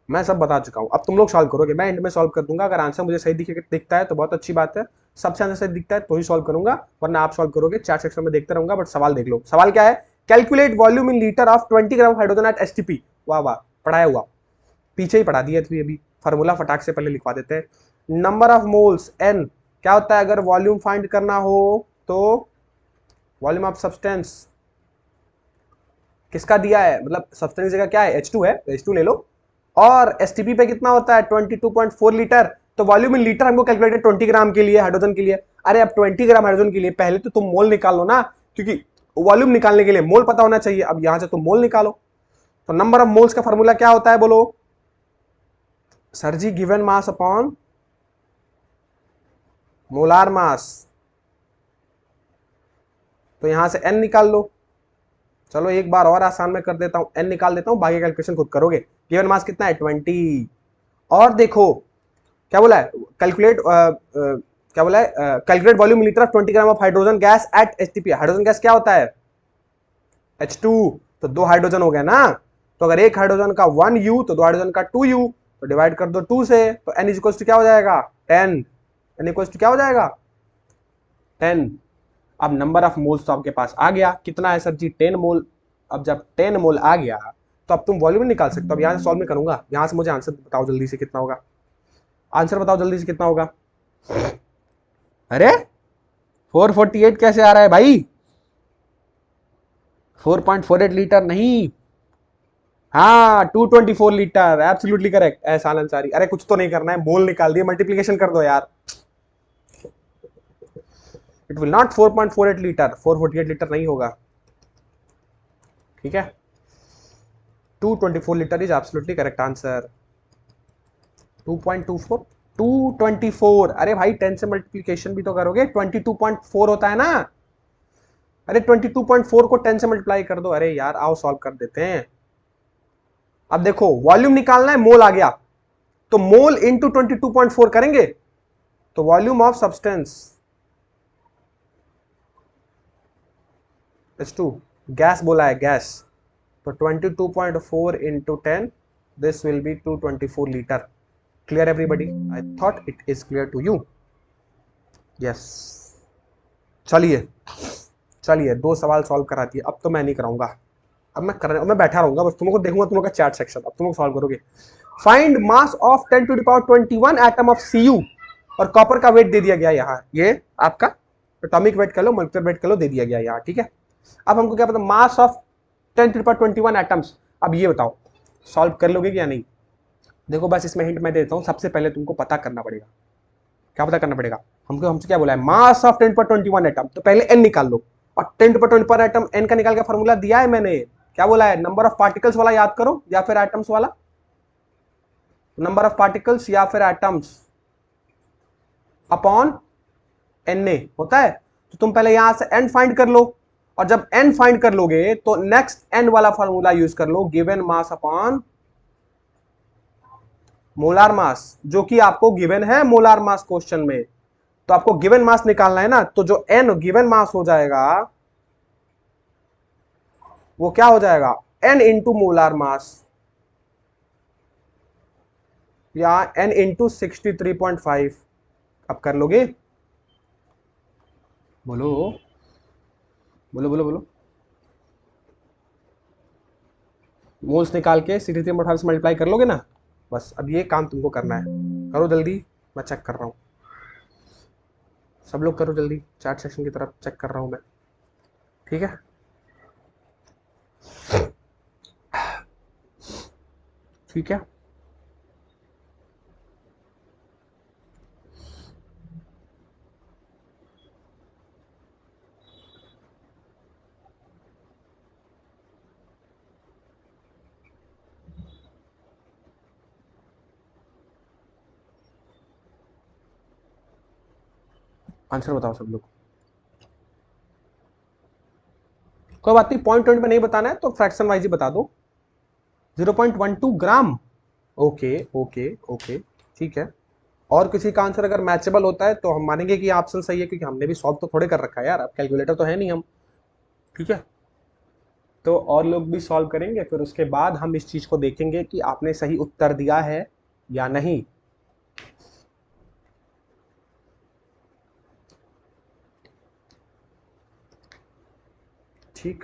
Speaker 1: मैं सब बता चुका हूं। अब तुम लोग सॉल्व करोगे, मैं एंड में सॉल्व कर दूंगा। अगर आंसर मुझे सही दिखता है तो बहुत अच्छी बात है, सबसे आंसर सही दिखता है तो ही सॉल्व करूंगा, वरना आप सॉल्व करोगे। चैट सेक्शन में देखते रहूंगा। बट सवाल देख लो, सवाल क्या है? Calculate volume in litre of 20 gram hydrogen at STP। वाह वाह, पढ़ाया हुआ, पीछे ही पढ़ा दिया थी अभी। फार्मूला फटाक से पहले लिखवा देते हैं। नंबर ऑफ मोल्स N क्या होता है अगर वॉल्यूम फाइंड करना हो तो? वॉल्यूम ऑफ सब्सटेंस किसका दिया है, मतलब सब्सटेंस जगह क्या है? H2 है, तो H2 ले लो। और STP पे कितना होता है? 22.4 लीटर। तो वॉल्यूम इन लीटर हमको कैलकुलेट है 20 ग्राम के लिए, हाइड्रोजन के लिए। अरे अब 20 ग्राम हाइड्रोजन के लिए पहले तो तुम मोल निकाल लो ना, क्योंकि वॉल्यूम निकालने के लिए मोल पता होना चाहिए। अब यहां से तुम मोल निकालो। तो नंबर ऑफ मोल्स का फॉर्मूला क्या होता है बोलो? Sir ji given mass upon molar mass. तो यहां से N निकाल लो। चलो एक बार और आसान में कर देता हूं, N निकाल देता हूं, बाकी कैलकुलेशन खुद करोगे। गिवन मास कितना है? 20। और देखो क्या बोला है? कैलकुलेट क्या बोला है? Calculate volume litre of 20 gram of hydrogen gas at STP। Hydrogen gas क्या होता है? H2। तो 2 हाइड्रोजन हो गया ना। तो अगर एक हाइड्रोजन का 1U तो 2 हाइड्रोजन का 2U, तो डिवाइड कर दो 2 से, तो N इक्वल्स टू क्या हो जाएगा? 10। N इक्वल्स टू क्या हो जाएगा? 10। अब नंबर ऑफ मोल्स तो आपके पास आ गया, कितना है सर जी? 10 मोल। अब जब 10 मोल आ गया तो अब तुम वॉल्यूम निकाल सकते हो। अब यहां से सॉल्व में करूंगा, यहां से मुझे आंसर बताओ जल्दी से कितना होगा। आंसर बताओ जल्दी से कितना होगा। अरे 448 कैसे आ रहा है भाई? 4.48 लीटर नहीं, हाँ 224 लीटर, एब्सोल्युटली करेक्ट एहसान अंसारी। अरे कुछ तो नहीं करना है, मोल निकाल दिए, मल्टीप्लिकेशन कर दो यार। It will not 4.48 litre, 448 litre नहीं होगा। ठीक है, 224 litre is absolutely correct answer. 2.24, 224। अरे भाई 10 से मल्टीप्लिकेशन भी तो करोगे, 22.4 होता है ना। अरे 22.4 को 10 से मल्टीप्लाई कर दो। अरे यार आओ सॉल्व कर देते हैं। अब देखो वॉल्यूम निकालना है, मोल आ गया, तो मोल इंटू 22.4 करेंगे, तो volume of substance H2, gas बोला है गैस, तो 22.4 into 10, this will be 224 litre. Clear everybody? I thought it is clear to you. Yes, चलिए चलिए 2 सवाल सॉल्व करा दिए, अब तो मैं नहीं कराऊंगा। अब मैं बैठा रहूंगा बस, तुमको देखूंगा तुम लोग का चैट सेक्शन, अब तुम लोग सॉल्व करोगे। Find mass of 10 to the power 21 atom of Cu, और कॉपर का वेट दे दिया गया यहाँ, ये आपका एटॉमिक वेट कर लो, मॉलिक्यूलर वेट कर लो, दे दिया गया यहाँ, ठीक है। अब हमको क्या पता, mass of 10 to the power 21 atoms. अब ये बताओ सॉल्व कर लोगे या नहीं। देखो बस इसमें हिंट मैं देता हूँ, सबसे पहले तुमको पता करना पड़ेगा, क्या पता करना पड़ेगा हमको, हमसे क्या बोला है, मास ऑफ 10 पर 21 एटम, तो पहले एन निकाल लो, और 10 पर 20 पर एटम एन का निकाल के फॉर्मूला दिया है मैंने, क्या बोला है, नंबर ऑफ पार्टिकल्स वाला याद करो या फिर एटम्स वाला, नंबर ऑफ पार्टिकल्स या फिर एटम्स अपॉन एन ए होता है। तो तुम पहले यहां से एन फाइंड कर लो, और जब एन फाइंड कर लोगे तो नेक्स्ट एन वाला फॉर्मूला यूज कर लो, given mass upon molar mass, जो कि आपको गिवन है मोलार मास क्वेश्चन में। तो आपको गिवन मास निकालना है ना, तो जो एन गिवन मास हो जाएगा वो क्या हो जाएगा, एन इंटू मोलार मास, या एन इंटू 63.5। अब कर लोगे, बोलो बोलो बोलो बोलो। मोल्स निकाल के 63.5 से मल्टीप्लाई कर लोगे ना, बस अब ये काम तुमको करना है, करो जल्दी, मैं चेक कर रहा हूं, सब लोग करो जल्दी, चैट सेक्शन की तरफ चेक कर रहा हूं मैं, ठीक है। ठीक है, आंसर बताओ सब लोग। कोई बात नहीं, पॉइंट पॉइंट में नहीं बताना है तो फ्रैक्शन वाइज ही बता दो। 0.12 ग्राम, ओके ओके ओके, ठीक है। और किसी का आंसर अगर मैचेबल होता है तो हम मानेंगे कि ऑप्शन सही है, क्योंकि हमने भी सॉल्व तो थोड़े कर रखा है यार, अब कैलकुलेटर तो है नहीं हम, ठीक है। तो और लोग भी सॉल्व करेंगे, फिर उसके बाद हम इस चीज को देखेंगे कि आपने सही उत्तर दिया है या नहीं। ठीक,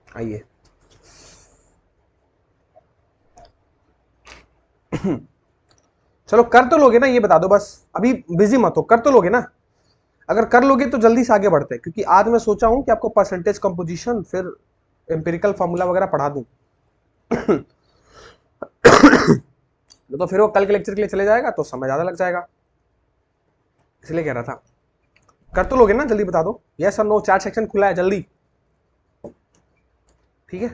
Speaker 1: आइए। चलो कर तो लोगे ना, ये बता दो बस, अभी बिजी मत हो, कर तो लोगे ना। अगर कर लोगे तो जल्दी से आगे बढ़ते हैं, क्योंकि आज मैं सोचा हूं कि आपको परसेंटेज कंपोजिशन फिर एम्पिरिकल फॉर्मूला वगैरह पढ़ा दूं। तो फिर वो कल के लेक्चर के लिए चले जाएगा तो समय ज्यादा लग जाएगा, इसलिए कह रहा था। कर तो लोगे ना, जल्दी बता दो, यस और नो, चैट सेक्शन खुला है, जल्दी, ठीक है।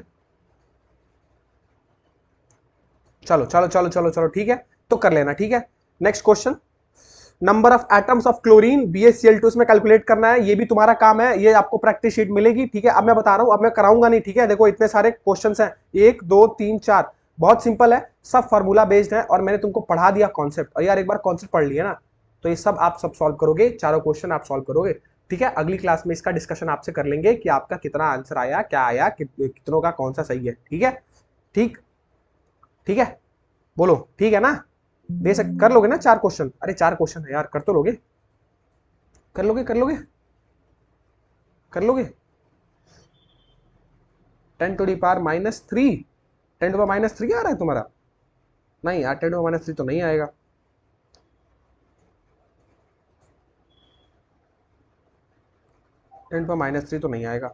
Speaker 1: चलो चलो चलो चलो चलो, ठीक है, तो कर लेना, ठीक है। Next question, number of atoms of chlorine BaCl2 में कैलकुलेट करना है, ये भी तुम्हारा काम है, ये आपको प्रैक्टिस शीट मिलेगी, ठीक है। अब मैं बता रहा हूं, अब मैं कराऊंगा नहीं, ठीक है। देखो इतने सारे क्वेश्चंस हैं, 1 2 3 4, बहुत सिंपल है, सब फार्मूला बेस्ड है, और मैंने तुमको पढ़ा दिया कॉन्सेप्ट, और यार एक बार कॉन्सेप्ट पढ़ लिया ना, तो ये सब आप सब सॉल्व करोगे, चारों क्वेश्चन आप सॉल्व करोगे, ठीक है। अगली क्लास में इसका डिस्कशन आपसे कर लेंगे कि आपका कितना आंसर आया, क्या आया, कितनों का कौन सा सही है, ठीक है। ठीक, ठीक है, बोलो ठीक है ना। दे सक कर लोगे ना 4 क्वेश्चन, अरे 4 क्वेश्चन है यार, कर तो लोगे, कर लोगे कर लोगे कर लोगे। 10⁻³ 10⁻³ आ रहा है तुम्हारा, नहीं यार 10⁻³ तो नहीं आएगा, 10⁻³ तो नहीं आएगा।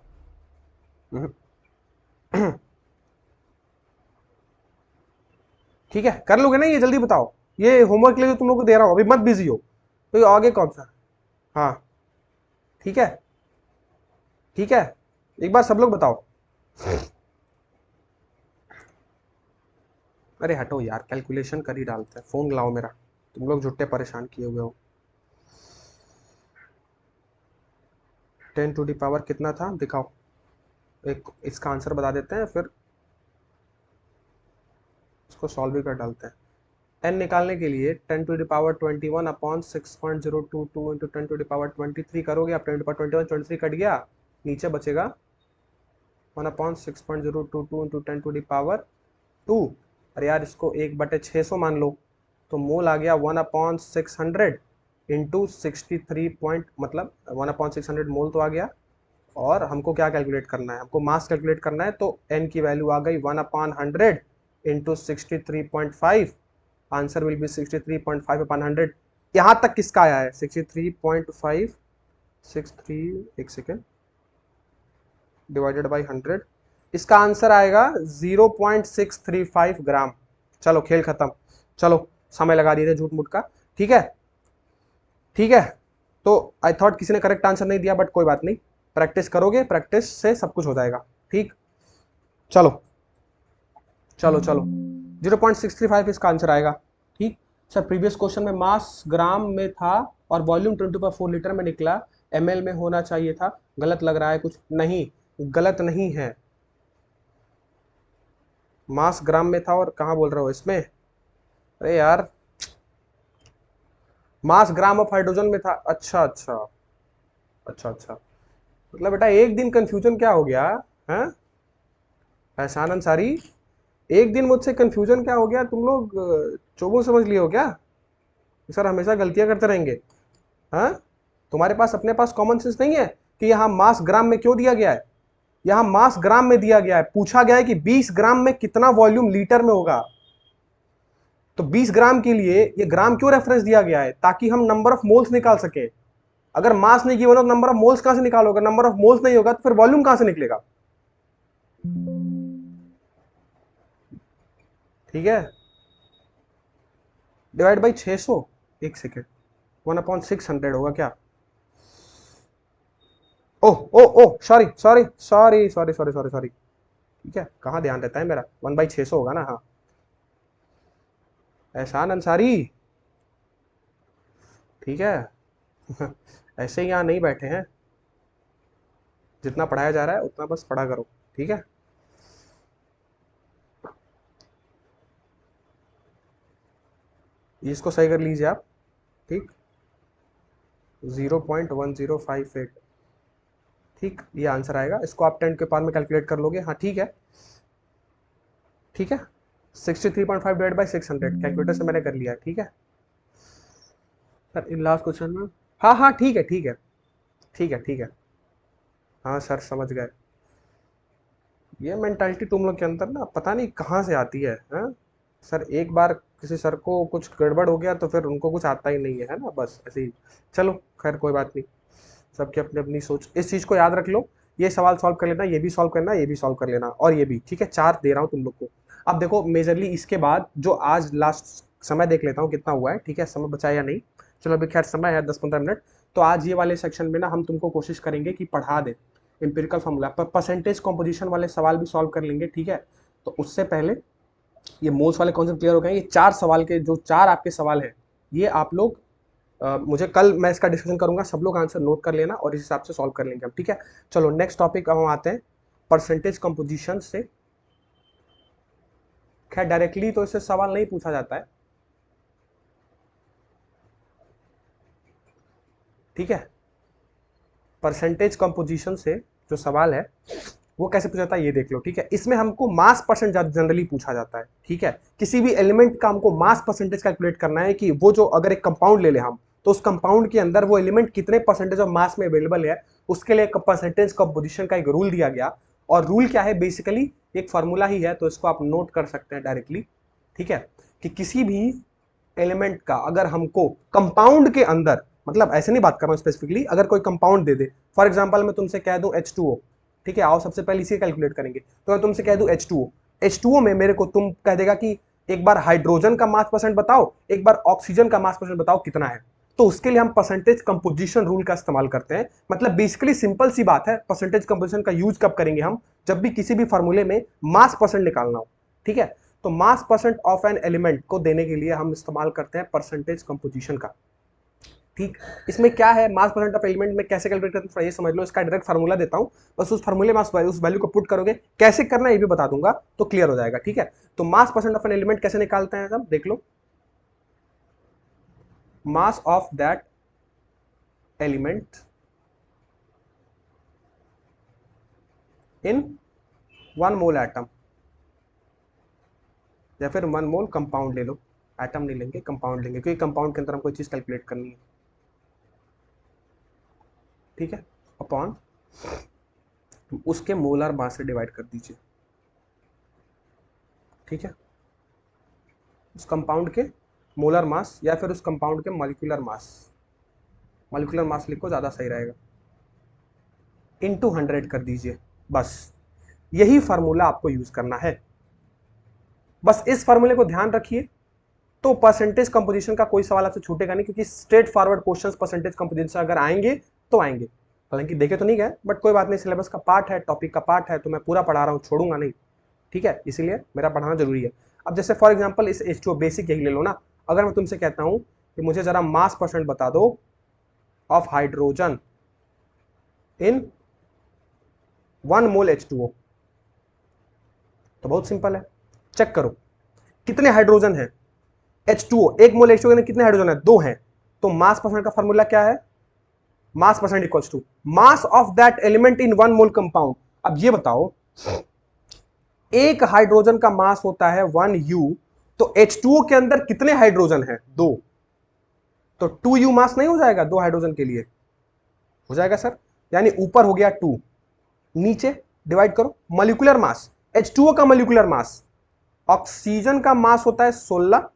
Speaker 1: ठीक है, कर लोगे ना, ये जल्दी बताओ, ये होमवर्क के लिए तुम लोग को दे रहा हूं, अभी मत बिजी हो, तो ये आगे कौन सा, हाँ ठीक है, ठीक है, एक बार सब लोग बताओ। अरे हटो यार, कैलकुलेशन कर ही डालते हैं, फोन लाओ मेरा, तुम लोग झुट्टे परेशान किए हुए हो। 10⁻, कितना था दिखाओ, एक इसका आंसर बता देते हैं, फिर इसको सॉल्व भी कर डालते हैं। एन निकालने के लिए 10⁻21 अपॉन 6.022 इंटू 10⁻23 करोगे, आप 10⁻21 23 कट गया, नीचे बचेगा 1/6.022 इंटू 10⁻2। अरे यार इसको 1/600 मान लो, तो मोल आ गया 1/600, इंटू 63 पॉइंट मतलब 1/600 मोल तो आ गया, और हमको क्या कैलकुलेट करना है, हमको मास कैलकुलेट करना है, तो n की वैल्यू आ गई 1/100 इंटू 63.5, आंसर विल बी 63.5/100। यहां तक किसका आया है 63.5, 63 एक सेकेंड डिवाइडेड बाई 100, इसका आंसर आएगा 0.635 ग्राम। चलो खेल खत्म, चलो समय लगा दिए थे झूठ मूठ का, ठीक है ठीक है। तो आई थॉट किसी ने करेक्ट आंसर नहीं दिया, बट कोई बात नहीं, प्रैक्टिस करोगे, प्रैक्टिस से सब कुछ हो जाएगा, ठीक। चलो चलो चलो 0.635 इसका आंसर आएगा, ठीक। सर प्रीवियस क्वेश्चन में मास ग्राम में था और वॉल्यूम 10⁴ लीटर में निकला, ml में होना चाहिए था, गलत लग रहा है कुछ, नहीं गलत नहीं है, मास ग्राम में था, और कहां बोल रहे हो इसमें, अरे यार मास ग्राम ऑफ हाइड्रोजन में था, अच्छा अच्छा अच्छा अच्छा, मतलब बेटा एक दिन कंफ्यूजन क्या हो गया है, एहसान अंसारी, एक दिन मुझसे कंफ्यूजन क्या हो गया, तुम लोग चोबो समझ लिए हो क्या, सर हमेशा गलतियां करते रहेंगे, हाँ। तुम्हारे पास अपने पास कॉमन सेंस नहीं है कि यहाँ मास ग्राम में क्यों दिया गया है, यहाँ मास ग्राम में दिया गया है, पूछा गया है कि 20 ग्राम में कितना वॉल्यूम लीटर में होगा, तो 20 ग्राम के लिए ये ग्राम क्यों रेफरेंस दिया गया है, ताकि हम नंबर ऑफ मोल्स निकाल सके। अगर मास नहीं गिवन हो तो नंबर ऑफ मोल्स कहां से निकालोगे, नंबर ऑफ मोल्स नहीं होगा तो फिर वॉल्यूम कहां से निकलेगा, ठीक है। डिवाइड बाई 600, एक सेकेंड 1/600 होगा क्या, oh oh oh sorry sorry sorry sorry sorry sorry sorry, ठीक है कहाँ ध्यान रहता है मेरा, 1/600 होगा ना, हाँ। एहसान अंसारी, ठीक है ऐसे ही यहाँ नहीं बैठे हैं, जितना पढ़ाया जा रहा है उतना बस पढ़ा करो, ठीक है। इसको सही कर लीजिए आप, ठीक, 0.1058, ठीक, ये आंसर आएगा, इसको आप 10 के पार में कैलकुलेट कर लोगे, हाँ ठीक है ठीक है, 63.5 डिवाइड बाई 600 कैलकुलेटर से मैंने कर लिया, ठीक है सर। इन लास्ट क्वेश्चन में, हाँ हाँ ठीक है ठीक है ठीक है ठीक है, हाँ सर समझ गए, ये मेंटालिटी तुम लोग के अंदर ना पता नहीं कहाँ से आती है, हाँ? सर एक बार किसी सर को कुछ गड़बड़ हो गया तो फिर उनको कुछ आता ही नहीं है ना, बस ऐसे ही। चलो खैर कोई बात नहीं, सबकी अपनी अपनी सोच, इस चीज को याद रख लो, ये सवाल सॉल्व कर लेना, ये भी सॉल्व करना, ये भी सॉल्व कर लेना, और ये भी, ठीक है, 4 दे रहा हूँ तुम लोग को। अब देखो मेजरली इसके बाद जो आज लास्ट समय देख लेता हूँ कितना हुआ है, ठीक है, समय बचा या नहीं, चलो अभी खैर समय है 10-15 मिनट, तो आज ये वाले सेक्शन में ना हम तुमको कोशिश करेंगे कि पढ़ा दे एम्पिरिकल फॉर्मूला पर, परसेंटेज कॉम्पोजिशन वाले सवाल भी सॉल्व कर लेंगे, ठीक है। तो उससे पहले ये मोल्स वाले कॉन्सेप्ट क्लियर हो गए, ये 4 सवाल के जो 4 आपके सवाल हैं, ये आप लोग मुझे कल मैं इसका डिस्कशन करूंगा, सब लोग आंसर नोट कर लेना और इस हिसाब से सॉल्व कर लेंगे हम, ठीक है। चलो नेक्स्ट टॉपिक हम आते हैं परसेंटेज कंपोजिशन से, खैर डायरेक्टली तो इससे सवाल नहीं पूछा जाता है, ठीक है। परसेंटेज कंपोजिशन से जो सवाल है वो कैसे पूछा जाता है ये देख लो, ठीक है। इसमें हमको मास परसेंट जनरली पूछा जाता है, ठीक है, किसी भी एलिमेंट का हमको मास परसेंटेज कैलकुलेट करना है कि वो जो अगर एक कंपाउंड ले ले हम, तो उस कंपाउंड के अंदर वो एलिमेंट कितने परसेंटेज ऑफ मास में अवेलेबल है, उसके लिए परसेंटेज कंपोजिशन का एक रूल दिया गया, और रूल क्या है, बेसिकली एक फार्मूला ही है, तो इसको आप नोट कर सकते हैं डायरेक्टली, ठीक है, कि किसी भी एलिमेंट का अगर हमको कंपाउंड के अंदर, मतलब ऐसे नहीं बात कर रहा हूं स्पेसिफिकली, अगर कोई compound they they, for example मैं तुमसे कह दूं H2O, ठीक है, आओ सबसे पहले इसे कैलकुलेट करेंगे, तो मैं तुमसे कह दूं H2O में मेरे को तुम कह देगा कि एक बार हाइड्रोजन का मास परसेंट बताओ, एक बार ऑक्सीजन का मास परसेंट बताओ कितना है, तो उसके लिए हम परसेंटेज कंपोजिशन रूल का इस्तेमाल करते हैं, मतलब बेसिकली सिंपल सी बात है, परसेंटेज कंपोजिशन का यूज कब करेंगे हम, जब भी किसी भी फार्मूले में मास परसेंट निकालना हो, ठीक है। तो mass percent of an element को देने के लिए हम इस्तेमाल करते हैं परसेंटेज कंपोजिशन का, ठीक। इसमें क्या है, मास परसेंट ऑफ एलिमेंट में कैसे कैलकुलेट करते हैं ये समझ लो, इसका डायरेक्ट फार्मूला देता हूं, बस उस फार्मूले में उस वैल्यू को पुट करोगे, कैसे करना है ये भी बता दूंगा, तो क्लियर हो जाएगा, ठीक है। तो mass percent of an element कैसे निकालते हैं सब देख लो, mass of that element in 1 mole atom, या फिर 1 मोल कंपाउंड ले लो, एटम नहीं लेंगे कंपाउंड लेंगे, क्योंकि कंपाउंड के अंदर हम कोई चीज कैलकुलेट करनी है, ठीक है, अपॉन उसके मोलर मास से डिवाइड कर दीजिए, ठीक है, उस कंपाउंड के मोलर मास या फिर उस कंपाउंड के मॉलिक्यूलर मास, मॉलिक्यूलर मास लिखो ज्यादा सही रहेगा, इनटू 100 कर दीजिए। बस यही फार्मूला आपको यूज करना है, बस इस फार्मूले को ध्यान रखिए, तो परसेंटेज कंपोजिशन का कोई सवाल आपसे छूटेगा नहीं, क्योंकि straight forward questions percentage composition से अगर आएंगे तो आएंगे, हालांकि देखे तो नहीं गए, बट कोई बात नहीं, सिलेबस का पार्ट है, टॉपिक का पार्ट है, तो मैं पूरा पढ़ा रहा हूँ, छोड़ूंगा नहीं, ठीक है, इसीलिए मेरा पढ़ाना जरूरी है। अब जैसे फॉर एग्जाम्पल इस H2O बेसिक यही ले लो ना, अगर मैं तुमसे कहता हूं कि मुझे जरा मास परसेंट बता दो of hydrogen in 1 mole H2O, तो बहुत सिंपल है, चेक करो कितने हाइड्रोजन है, H2O, 1 मोल H2O में कितने हाइड्रोजन है, 2 हैं, तो मास परसेंट का फॉर्मूला क्या है, mass percent equals to mass of that element in 1 mole compound. अब ये बताओ, एक हाइड्रोजन का मास होता है 1U, तो H2O के अंदर कितने हाइड्रोजन है, 2, तो 2U मास नहीं हो जाएगा 2 हाइड्रोजन के लिए, हो जाएगा सर, यानी ऊपर हो गया 2, नीचे डिवाइड करो मॉलिक्यूलर मास, H2O का मॉलिक्यूलर मास, ऑक्सीजन का मास होता है 16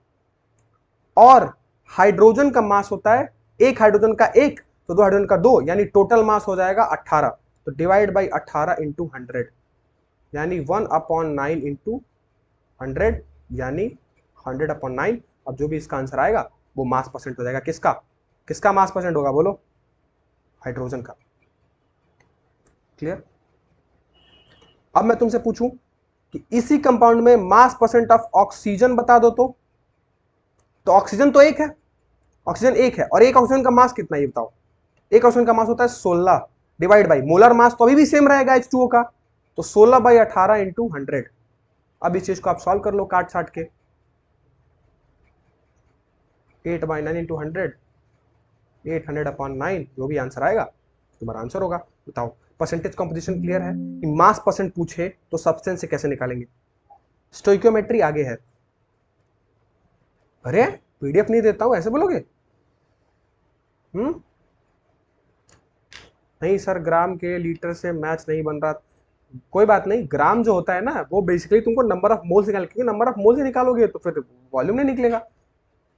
Speaker 1: और हाइड्रोजन का मास होता है, एक हाइड्रोजन का 1 तो 2 हाइड्रोजन का 2, यानी टोटल मास हो जाएगा 18, तो डिवाइड बाई 18 इंटू 100, यानी 1/9 इंटू 100, यानी 100/9। अब जो भी इसका आंसर आएगा वो मास परसेंट हो जाएगा, किसका, किसका मास परसेंट होगा बोलो, हाइड्रोजन का। क्लियर। अब मैं तुमसे पूछूं कि इसी कंपाउंड में मास परसेंट ऑफ ऑक्सीजन बता दो, तो ऑक्सीजन तो एक है, ऑक्सीजन एक है, और एक ऑक्सीजन का मास कितना है ये बताओ, एक ऑक्सीजन का मास होता है 16, डिवाइड बाई मोलर मास तो अभी भी सेम रहेगा H2O का, तो 16/18 इंटू 100। अब इस चीज को आप सॉल्व कर लो काट छाट के, 8/9 इंटू 100, 800/9, जो भी आंसर आएगा तुम्हारा आंसर होगा। बताओ परसेंटेज कंपोजिशन क्लियर है कि मास परसेंट पूछे तो सब्सटेंस से कैसे निकालेंगे, स्टोइकियोमेट्री आगे है। अरे पीडीएफ नहीं देता हूं ऐसे बोलोगे, नहीं सर ग्राम के लीटर से मैच नहीं बन रहा, कोई बात नहीं, ग्राम जो होता है ना वो बेसिकली तुमको नंबर ऑफ मोल्स निकाल, क्योंकि नंबर ऑफ मोल्स निकालोगे तो फिर वॉल्यूम नहीं निकलेगा,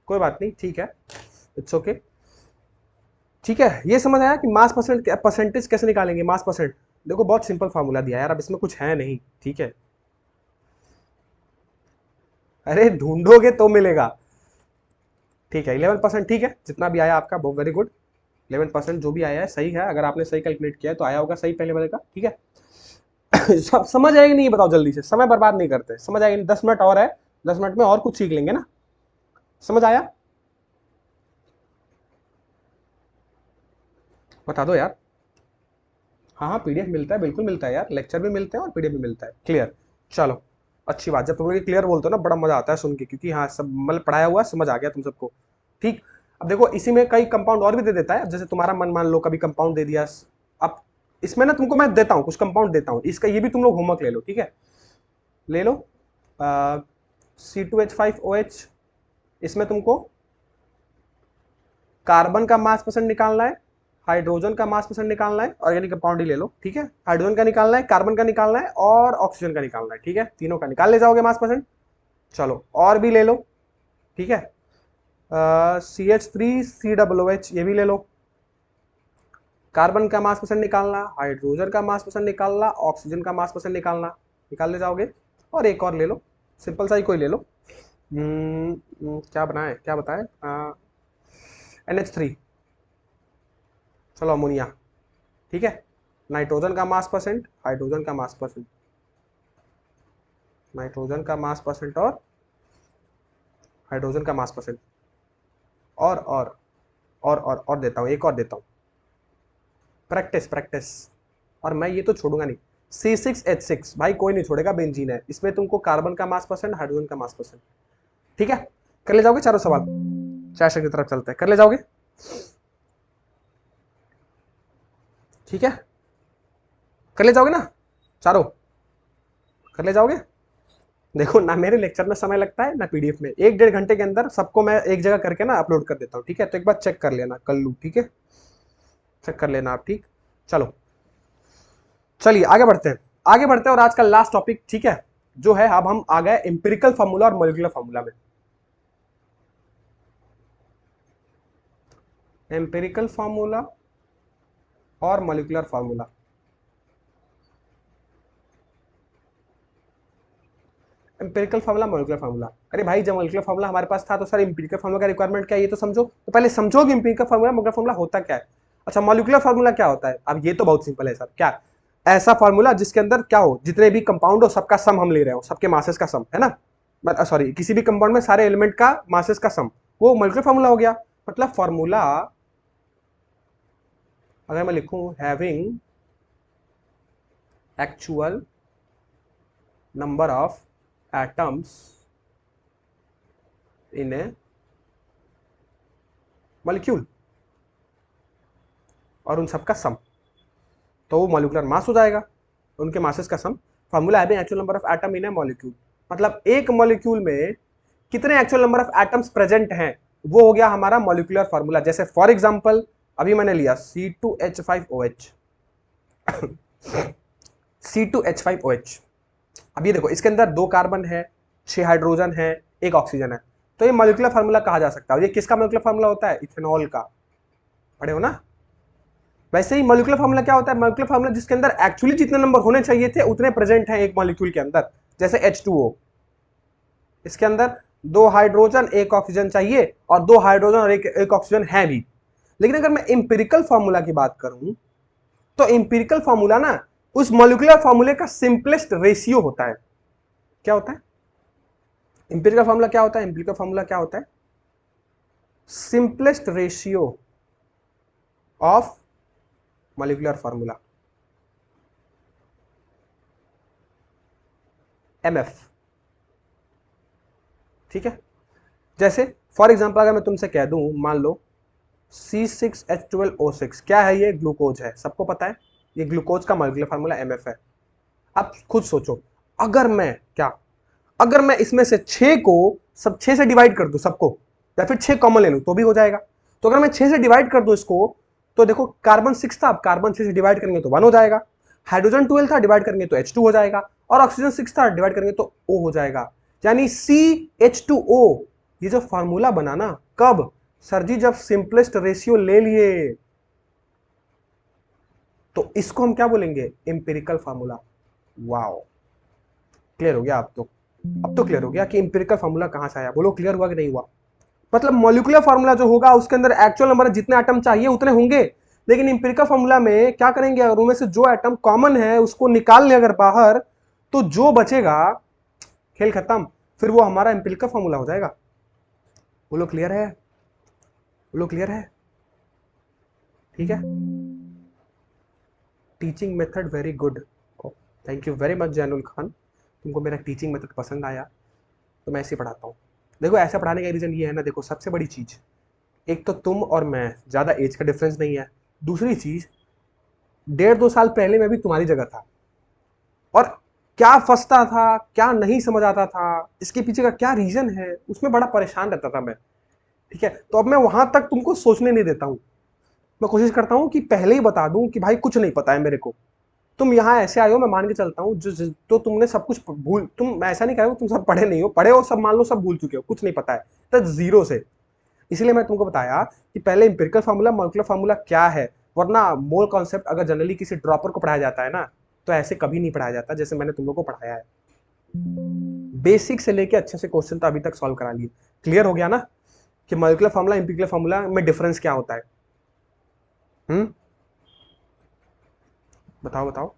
Speaker 1: कोई बात नहीं, ठीक है, इट्स ओके, ठीक है। ये समझ आया कि मास परसेंटेज कैसे निकालेंगे, मास परसेंट, देखो बहुत सिंपल फार्मूला दिया यार, अब इसमें कुछ है नहीं, ठीक है, अरे ढूंढोगे तो मिलेगा, ठीक है, 11%, ठीक है, जितना भी आया आपका बहुत वेरी गुड, 11% जो भी आया है सही है, अगर आपने सही कैलकुलेट किया है तो आया होगा सही पहले वाले का, ठीक है। समझ आएगी नहीं बताओ जल्दी से, समय बर्बाद नहीं करते, समझ आएगी नहीं, 10 मिनट और है, 10 मिनट में और कुछ सीख लेंगे ना, समझ आया, बता दो यार। हाँ हाँ पीडीएफ मिलता है, बिल्कुल मिलता है यार, लेक्चर भी मिलते हैं और पीडीएफ भी मिलता है, क्लियर, चलो अच्छी बात, जब तुम लोग क्लियर बोलते हो ना बड़ा मजा आता है सुन के, क्योंकि हाँ सब मतलब पढ़ाया हुआ समझ आ गया तुम सबको, ठीक। अब देखो इसी में कई कंपाउंड और भी दे देता है, जैसे तुम्हारा मन मान लो कभी कंपाउंड दे दिया, अब इसमें ना तुमको मैं देता हूँ कुछ कंपाउंड देता हूँ, इसका ये भी तुम लोग होमवर्क ले लो, ठीक है, ले लो C2H5OH, इसमें तुमको कार्बन का मास परसेंट निकालना है, हाइड्रोजन का मास परसेंट निकालना है, ऑर्गेनिक कंपाउंड ही ले लो, ठीक है, हाइड्रोजन का निकालना है, कार्बन का निकालना है और ऑक्सीजन का निकालना है, ठीक है, तीनों का निकाल ले जाओगे मास परसेंट। चलो और भी ले लो, ठीक है, CH3COOH ये भी ले लो, कार्बन का मास परसेंट निकालना, हाइड्रोजन का मास परसेंट निकालना, ऑक्सीजन का मास परसेंट निकालना, निकाल ले जाओगे, और एक और ले लो, सिंपल सा ही कोई ले लो, क्या बनाए क्या बताए, NH3, चलो अमोनिया, ठीक है, नाइट्रोजन का मास परसेंट, हाइड्रोजन का मास परसेंट, नाइट्रोजन का मास परसेंट और हाइड्रोजन का मास परसेंट, और देता हूं, एक और देता हूं, प्रैक्टिस प्रैक्टिस, और मैं ये तो छोड़ूंगा नहीं, C6H6 भाई कोई नहीं छोड़ेगा, बेंजीन है, इसमें तुमको कार्बन का मास परसेंट, हाइड्रोजन का मास परसेंट, ठीक है, कर ले जाओगे चारों सवाल, चार की तरफ चलते हैं, कर ले जाओगे, ठीक है, कर ले जाओगे ना चारों, कर ले जाओगे, देखो ना मेरे लेक्चर में समय लगता है ना पीडीएफ में, 1-1.5 घंटे के अंदर सबको मैं एक जगह करके ना अपलोड कर देता हूँ, ठीक है, तो एक बार चेक कर लेना कर लूँ, ठीक है, चेक कर लेना आप, ठीक। चलो चलिए आगे बढ़ते हैं, आगे बढ़ते हैं, और आज का लास्ट टॉपिक, ठीक है, जो है अब हम आ गए एम्पिरिकल फार्मूला और मॉलिक्यूलर फार्मूला में। एम्पिरिकल फार्मूला और molecular formula. Empirical formula, molecular formula, अरे भाई जब मॉलिक्यूलर फार्मूला हमारे पास था तो सर एम्पिरिकल फार्मूला का रिक्वायरमेंट क्या है ये तो समझो, तो पहले समझो कि एम्पिरिकल फार्मूला मॉलिक्यूलर फार्मूला होता क्या है। अच्छा मॉलिक्यूलर फार्मूला क्या होता है, अब ये तो बहुत सिंपल है सर, क्या ऐसा फार्मूला जिसके अंदर क्या हो, जितने भी कंपाउंड हो सबका सम हम ले रहे हो, सबके मासेस का सम है ना, सॉरी किसी भी कंपाउंड में सारे एलिमेंट का मासेस का सम, वो मॉलिक्यूलर फार्मूला हो गया। मतलब फार्मूला अगर मैं लिखूं having actual number of atoms in a molecule और उन सबका सम, तो वो मॉलिक्यूलर मास हो जाएगा, उनके मासेस का sum. Formula having actual number of atom in a molecule, मतलब एक मॉलिक्यूल में कितने actual number of atoms present हैं, वो हो गया हमारा मॉलिक्यूलर फार्मूला। जैसे फॉर एग्जांपल अभी मैंने लिया C2H5OH C2H5OH, अब ये देखो इसके अंदर 2 कार्बन है, 6 हाइड्रोजन है, 1 ऑक्सीजन है, तो ये मॉलिक्यूलर फार्मूला कहा जा सकता है। ये किसका मॉलिक्यूलर फार्मूला होता है, इथेनॉल का, पढ़े हो ना। वैसे ही मॉलिक्यूलर फार्मूला क्या होता है, मॉलिक्यूलर फार्मूला जिसके अंदर एक्चुअली जितने नंबर होने चाहिए थे उतने प्रेजेंट हैं एक मॉलिक्यूल के अंदर। जैसे H2O, इसके अंदर 2 हाइड्रोजन 1 ऑक्सीजन चाहिए, और 2 हाइड्रोजन और 1 ऑक्सीजन है भी। लेकिन अगर मैं इंपिरिकल फार्मूला की बात करूं तो इंपिरिकल फार्मूला ना उस मॉलिक्यूलर फार्मूले का सिंपलेस्ट रेशियो होता है। क्या होता है इंपिरिकल फार्मूला, क्या होता है इंपिरिकल फार्मूला, क्या होता है simplest ratio of molecular formula, MF, ठीक है। जैसे फॉर एग्जांपल अगर मैं तुमसे कह दूं, मान लो C6H12O6, क्या है ये, ग्लूकोज है, सबको पता है ये ग्लूकोज का मॉलिक्यूलर फार्मूला MF है। अब खुद सोचो, अगर मैं क्या, अगर मैं इसमें से 6 को सब 6 से डिवाइड कर दूं सबको, या फिर 6 कॉमन ले लूं तो भी हो जाएगा। तो अगर मैं 6 से डिवाइड कर दूं इसको, तो देखो कार्बन 6 था, अब कार्बन 6 से डिवाइड करेंगे तो 1 हो जाएगा, हाइड्रोजन 12 था, डिवाइड करेंगे तो H2 हो जाएगा, और ऑक्सीजन 6 था, डिवाइड करेंगे तो O हो जाएगा। यानी CH2O, ये जो फार्मूला बना ना, कब सर जी, जब सिंपलेस्ट रेशियो ले लिए, तो इसको हम क्या बोलेंगे, एम्पिरिकल फार्मूला। वाओ, क्लियर हो गया अब तो क्लियर हो गया कि एम्पिरिकल फार्मूला कहां से आया। बोलो क्लियर हुआ कि नहीं हुआ। मतलब मॉलिक्यूलर फार्मूला जो होगा उसके अंदर एक्चुअल नंबर जितने एटम चाहिए उतने होंगे, लेकिन एम्पिरिकल फार्मूला में क्या करेंगे, अगर उनमें से जो एटम कॉमन है उसको निकाल लें अगर बाहर, तो जो बचेगा खेल खत्म, फिर वो हमारा एम्पिरिकल फार्मूला हो जाएगा। बोलो क्लियर है, बोलो क्लियर है, ठीक है। Teaching method very good, thank you very much Zainul Khan, तुमको मेरा टीचिंग मेथड पसंद आया, तो मैं ऐसे पढ़ाता हूँ। देखो ऐसा पढ़ाने का रीजन ये है ना, देखो सबसे बड़ी चीज, एक तो तुम और मैं ज्यादा एज का डिफरेंस नहीं है, दूसरी चीज 1.5-2 साल पहले मैं भी तुम्हारी जगह था, और क्या फंसता था, क्या नहीं समझ आता था, इसके पीछे का क्या रीजन है, उसमें बड़ा परेशान रहता था मैं, ठीक है। तो अब मैं वहां तक तुमको सोचने नहीं देता हूं, मैं कोशिश करता हूं कि पहले ही बता दूं कि भाई कुछ नहीं पता है मेरे को, तुम यहाँ ऐसे आए हो, मैं मान के चलता हूँ तो तुमने सब कुछ भूल, तुम ऐसा नहीं कह रहे हो तुम सब पढ़े नहीं हो, पढ़े हो सब, मान लो सब भूल चुके हो, कुछ नहीं पता है, तो जीरो से। इसलिए मैं तुमको बताया कि पहले इंपिरिकल फार्मूला मॉलिक्यूलर फार्मूला क्या है, वरना मोल कॉन्सेप्ट अगर जनरली किसी ड्रॉपर को पढ़ाया जाता है ना, तो ऐसे कभी नहीं पढ़ाया जाता जैसे मैंने तुम लोग को पढ़ाया है। बेसिक से लेके अच्छे से क्वेश्चन तो अभी तक सॉल्व करा लिए। क्लियर हो गया ना कि मॉलिक्यूलर फार्मूला इंपिरिकल फार्मूला में डिफरेंस क्या होता है। बताओ बताओ।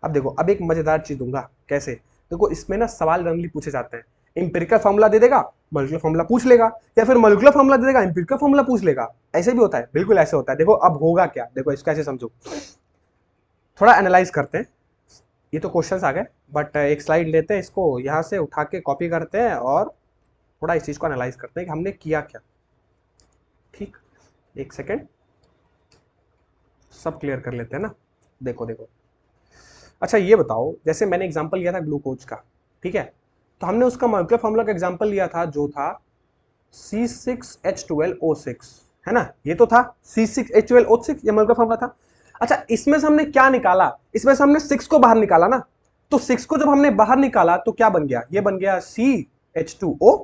Speaker 1: अब देखो, अब एक मजेदार चीज दूंगा, कैसे, देखो इसमें ना सवाल रैंडमली पूछे जाते हैं, इंपिरिकल फार्मूला दे देगा मॉलिक्यूलर फार्मूला पूछ लेगा, या फिर मॉलिक्यूलर फार्मूला दे देगा इंपिरिकल फार्मूला पूछ लेगा, ऐसे भी होता है, बिल्कुल ऐसे होता है। देखो अब होगा क्या, देखो इसको ऐसे समझो, थोड़ा एनालाइज करते हैं। ये तो क्वेश्चंस आ गए, बट एक स्लाइड लेते हैं, इसको यहाँ से उठा के कॉपी करते हैं और थोड़ा इस चीज को एनालाइज करते हैं कि हमने किया क्या। ठीक, एक सेकेंड, सब क्लियर कर लेते हैं ना। देखो देखो, अच्छा ये बताओ, जैसे मैंने एग्जांपल लिया था ग्लूकोज का, ठीक है, तो हमने उसका मॉलिक्यूलर फार्मूला का एग्जांपल लिया था जो था C6H12O6, है ना, ये तो था C6H12O6, ये मॉलिक्यूलर फार्मूला था। अच्छा इसमें से हमने क्या निकाला, इसमें से हमने 6 को बाहर निकाला ना, तो 6 को जब हमने बाहर निकाला तो क्या बन गया, ये बन गया CH2O,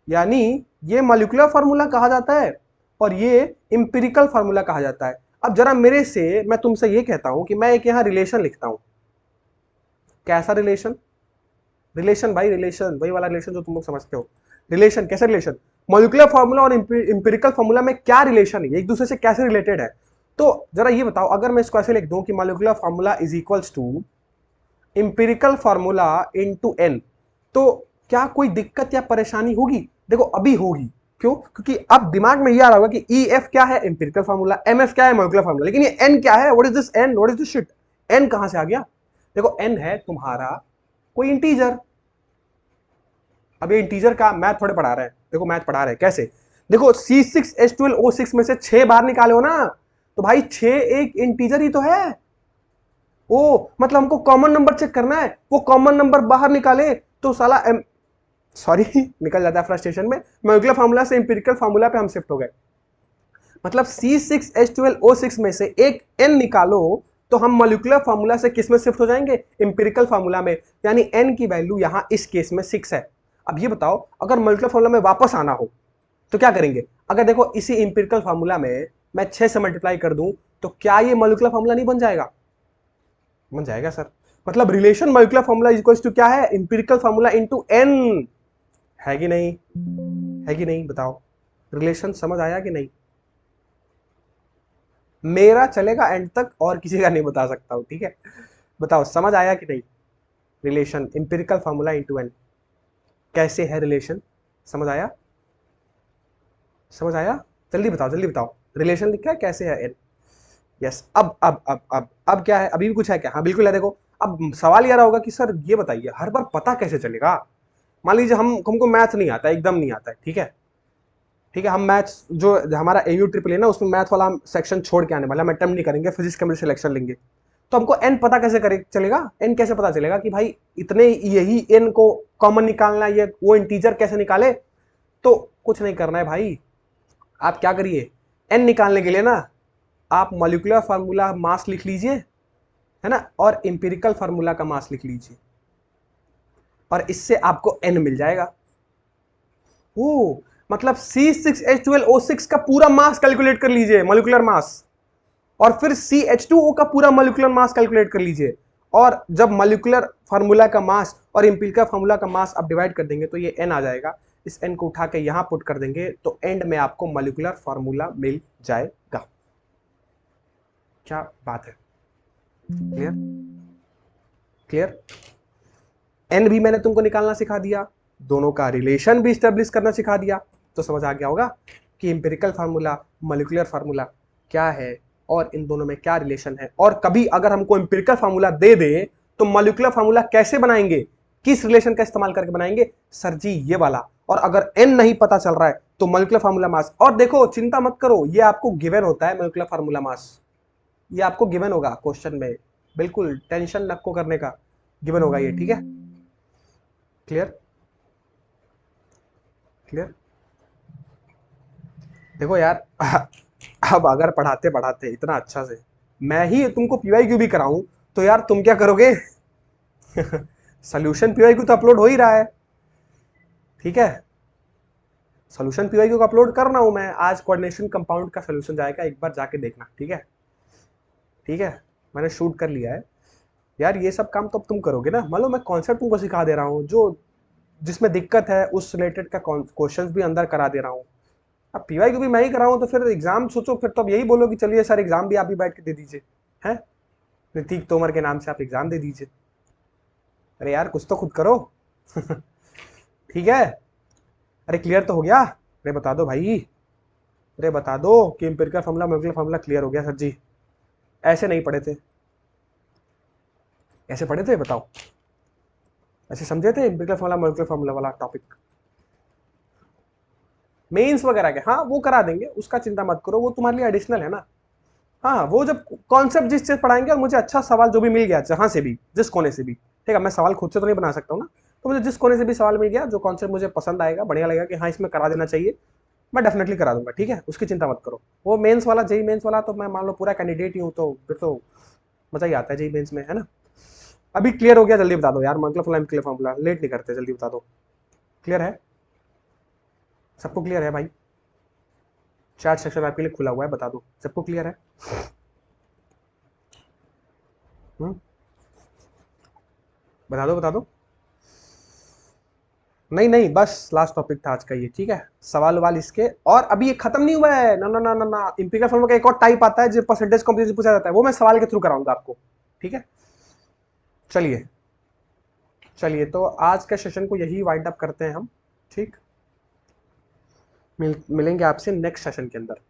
Speaker 1: यानी ये मॉलिक्यूलर फार्मूला कहा जाता है और ये इंपिरिकल फार्मूला कहा जाता है। अब जरा मेरे से मैं तुमसे ये कहता हूं कि मैं एक यहां रिलेशन लिखता हूं। कैसा रिलेशन? रिलेशन भाई, रिलेशन वही वाला रिलेशन जो तुम लोग समझते हो। रिलेशन कैसे रिलेशन? मॉलिक्यूलर फार्मूला और इंपिरिकल फार्मूला में क्या रिलेशन है, एक दूसरे से कैसे रिलेटेड है? तो जरा ये बताओ, अगर मैं इसको ऐसे लिख दूं कि molecular formula is equals to empirical formula into n, तो क्या कोई दिक्कत या परेशानी होगी? देखो अभी होगी। क्यों? क्योंकि अब दिमाग में ये आ रहा होगा कि EF क्या है, इंपिरिकल फार्मूला, MF क्या है, मॉलिक्यूलर फार्मूला, लेकिन ये n क्या है? What is this n, what is this shit? n कहां से आ गया? देखो n है तुम्हारा कोई इंटीजर। अब ये इंटीजर का मैथ थोड़े पढ़ा रहे हैं, देखो मैथ पढ़ा रहे हैं कैसे। देखो C6H12O6 में से 6 बाहर निकाले हो ना, तो भाई 6 एक इंटीजर ही तो है। ओ मतलब हमको कॉमन नंबर चेक करना है, वो कॉमन नंबर बाहर निकाले तो साला सॉरी निकल जाता है फ्रस्ट्रेशन में, मॉलिक्यूलर फार्मूला से इंपिरिकल फार्मूला पे हम शिफ्ट हो गए। मतलब C6H12O6 में से एक n निकालो तो हम मॉलिक्यूलर फार्मूला से किस में शिफ्ट हो जाएंगे, इंपिरिकल फार्मूला में, यानी n की वैल्यू यहां इस केस में 6 है। अब ये बताओ, अगर मॉलिक्यूलर फार्मूला में वापस आना हो तो क्या करेंगे? अगर देखो इसी इंपिरिकल फार्मूला में मैं 6 से मल्टीप्लाई कर दूं तो क्या ये मॉलिक्यूलर फार्मूला नहीं बन जाएगा? बन जाएगा सर। मतलब relation molecular formula equals to क्या है, इंपिरिकल फार्मूला इनटू n, है कि नहीं? है कि नहीं बताओ? रिलेशन समझ आया कि नहीं? मेरा चलेगा एंड तक और किसी का नहीं बता सकता हूं, ठीक है? बताओ समझ आया कि नहीं? Relation empirical formula into n कैसे है रिलेशन, समझ आया? समझ आया? जल्दी बताओ जल्दी बताओ, रिलेशन लिखा है कैसे है n? यस। अब क्या है, अभी भी कुछ है क्या? हाँ बिल्कुल है। देखो अब सवाल ये रहा होगा कि सर ये बताइए हर बार पता कैसे चलेगा? मान लीजिए हमको मैथ नहीं आता, एकदम नहीं आता है, ठीक है? ठीक है, हम मैथ्स जो हमारा AU ट्रिपल है ना, उसमें मैथ वाला हम सेक्शन छोड़ के आने वाला, हम अटेम्प्ट नहीं करेंगे, फिजिक्स केमिस्ट्री सिलेक्शन लेंगे। तो हमको n पता कैसे करे चलेगा? n कैसे पता चलेगा कि भाई इतने यही n को कॉमन निकालना है, ये वो इंटीजर कैसे निकाले? तो कुछ नहीं करना है भाई, आप क्या करिए, n निकालने के लिए ना आप मॉलिक्यूलर फार्मूला मास लिख लीजिए, है ना, और इंपिरिकल फार्मूला का मास लिख लीजिए, और इससे आपको n मिल जाएगा। ओ मतलब C6H12O6 का पूरा मास कैलकुलेट कर लीजिए, मॉलिक्यूलर मास, और फिर CH2O का पूरा मॉलिक्यूलर मास कैलकुलेट कर लीजिए, और जब मॉलिक्यूलर फार्मूला का मास और इंपिरिकल फार्मूला का मास आप डिवाइड कर देंगे तो ये n आ जाएगा। इस n को उठा के यहां पुट कर देंगे तो एंड में आपको मॉलिक्यूलर फार्मूला मिल जाएगा। क्या बात है? क्लियर? क्लियर? n भी मैंने तुमको निकालना सिखा दिया, दोनों का रिलेशन भी स्टेब्लिश करना सिखा दिया, तो समझ आ गया होगा कि इंपिरिकल फार्मूला मॉलिक्यूलर फार्मूला क्या है और इन दोनों में क्या रिलेशन है। और कभी अगर हमको इंपिरिकल फार्मूला दे दे तो मॉलिक्यूलर फार्मूला कैसे बनाएंगे, किस रिलेशन का इस्तेमाल करके बनाएंगे? सर जी ये वाला। और अगर n नहीं पता चल रहा है तो मॉलिक्यूलर फार्मूला मास। और देखो चिंता मत करो, ये आपको गिवन होता है, मॉलिक्यूलर फार्मूला मास ये आपको गिवन होगा क्वेश्चन में, बिल्कुल टेंशन नको करने का, गिवन होगा ये, ठीक है? क्लियर? क्लियर? देखो यार अब अगर पढ़ाते पढ़ाते इतना अच्छा से मैं ही तुमको PYQ भी कराऊं तो यार तुम क्या करोगे? सोल्यूशन PYQ तो अपलोड हो ही रहा है, ठीक है? सोल्यूशन PYQ को अपलोड कर रहा हूं मैं, आज कोऑर्डिनेशन कंपाउंड का सोल्यूशन जाएगा, एक बार जाके देखना, ठीक है? ठीक है, मैंने शूट कर लिया है यार। ये सब काम तो अब तुम करोगे ना, मान लो मैं कॉन्सेप्ट तुमको सिखा दे रहा हूँ, जो जिसमें दिक्कत है उस रिलेटेड का क्वेश्चंस भी अंदर करा दे रहा हूँ। अब PYQ भी मैं ही कराऊं तो फिर एग्जाम सोचो, फिर तो अब यही बोलो कि चलिए सर एग्जाम भी आप ही बैठ के दे दीजिए, हैं? ऋतिक तोमर के नाम से आप एग्जाम दे दीजिए। अरे यार कुछ तो खुद करो। ठीक है? अरे क्लियर तो हो गया? अरे बता दो भाई, अरे बता दो कि empirical formula molecular formula clear हो गया सर जी। ऐसे नहीं पढ़े थे, ऐसे पढ़े थे बताओ? ऐसे समझे थे इंपिरिकल फार्मूला मॉलिक्यूलर फार्मूला वाला टॉपिक? मेंस वगैरह के हाँ वो करा देंगे, उसका चिंता मत करो, वो तुम्हारे लिए एडिशनल है ना। हाँ वो जब कॉन्सेप्ट जिस चीज पढ़ाएंगे और मुझे अच्छा सवाल जो भी मिल गया जहां से भी जिस कोने से भी, ठीक है, मैं सवाल खुद से तो नहीं बना सकता हूँ ना, तो मुझे जिस कोने से भी सवाल मिल गया जो कॉन्सेप्ट मुझे पसंद आएगा, बढ़िया लगेगा कि हाँ इसमें करा देना चाहिए, मैं डेफिनेटली करा दूंगा, ठीक है, उसकी चिंता मत करो। वो मेंस वाला, जेई मेंस वाला तो मैं मान लो पूरा कैंडिडेट ही हूँ, तो फिर तो मजा ही आता है जेई मेंस में, है ना। अभी क्लियर हो गया, जल्दी बता दो यार, मतलब फुल क्लियर फॉर्मूला, लेट नहीं करते, जल्दी बता दो। क्लियर है, सबको क्लियर है भाई? चैट सेक्शन आपके लिए खुला हुआ है, बता दो सबको क्लियर है। हम्म, बता दो बता दो। नहीं नहीं, बस लास्ट टॉपिक था आज का ये, ठीक है। सवाल वाल इसके, और अभी ये खत्म नहीं हुआ है, ना ना ना ना ना, इंपिरिकल फॉर्मूला का एक और टाइप आता है जो परसेंटेज कॉम्पिटिशन पूछा जाता है, वो मैं सवाल के थ्रू कराऊंगा आपको, ठीक है। चलिए, चलिए तो आज के सेशन को यही वाइंड अप करते हैं हम, ठीक। मिलेंगे आपसे नेक्स्ट सेशन के अंदर।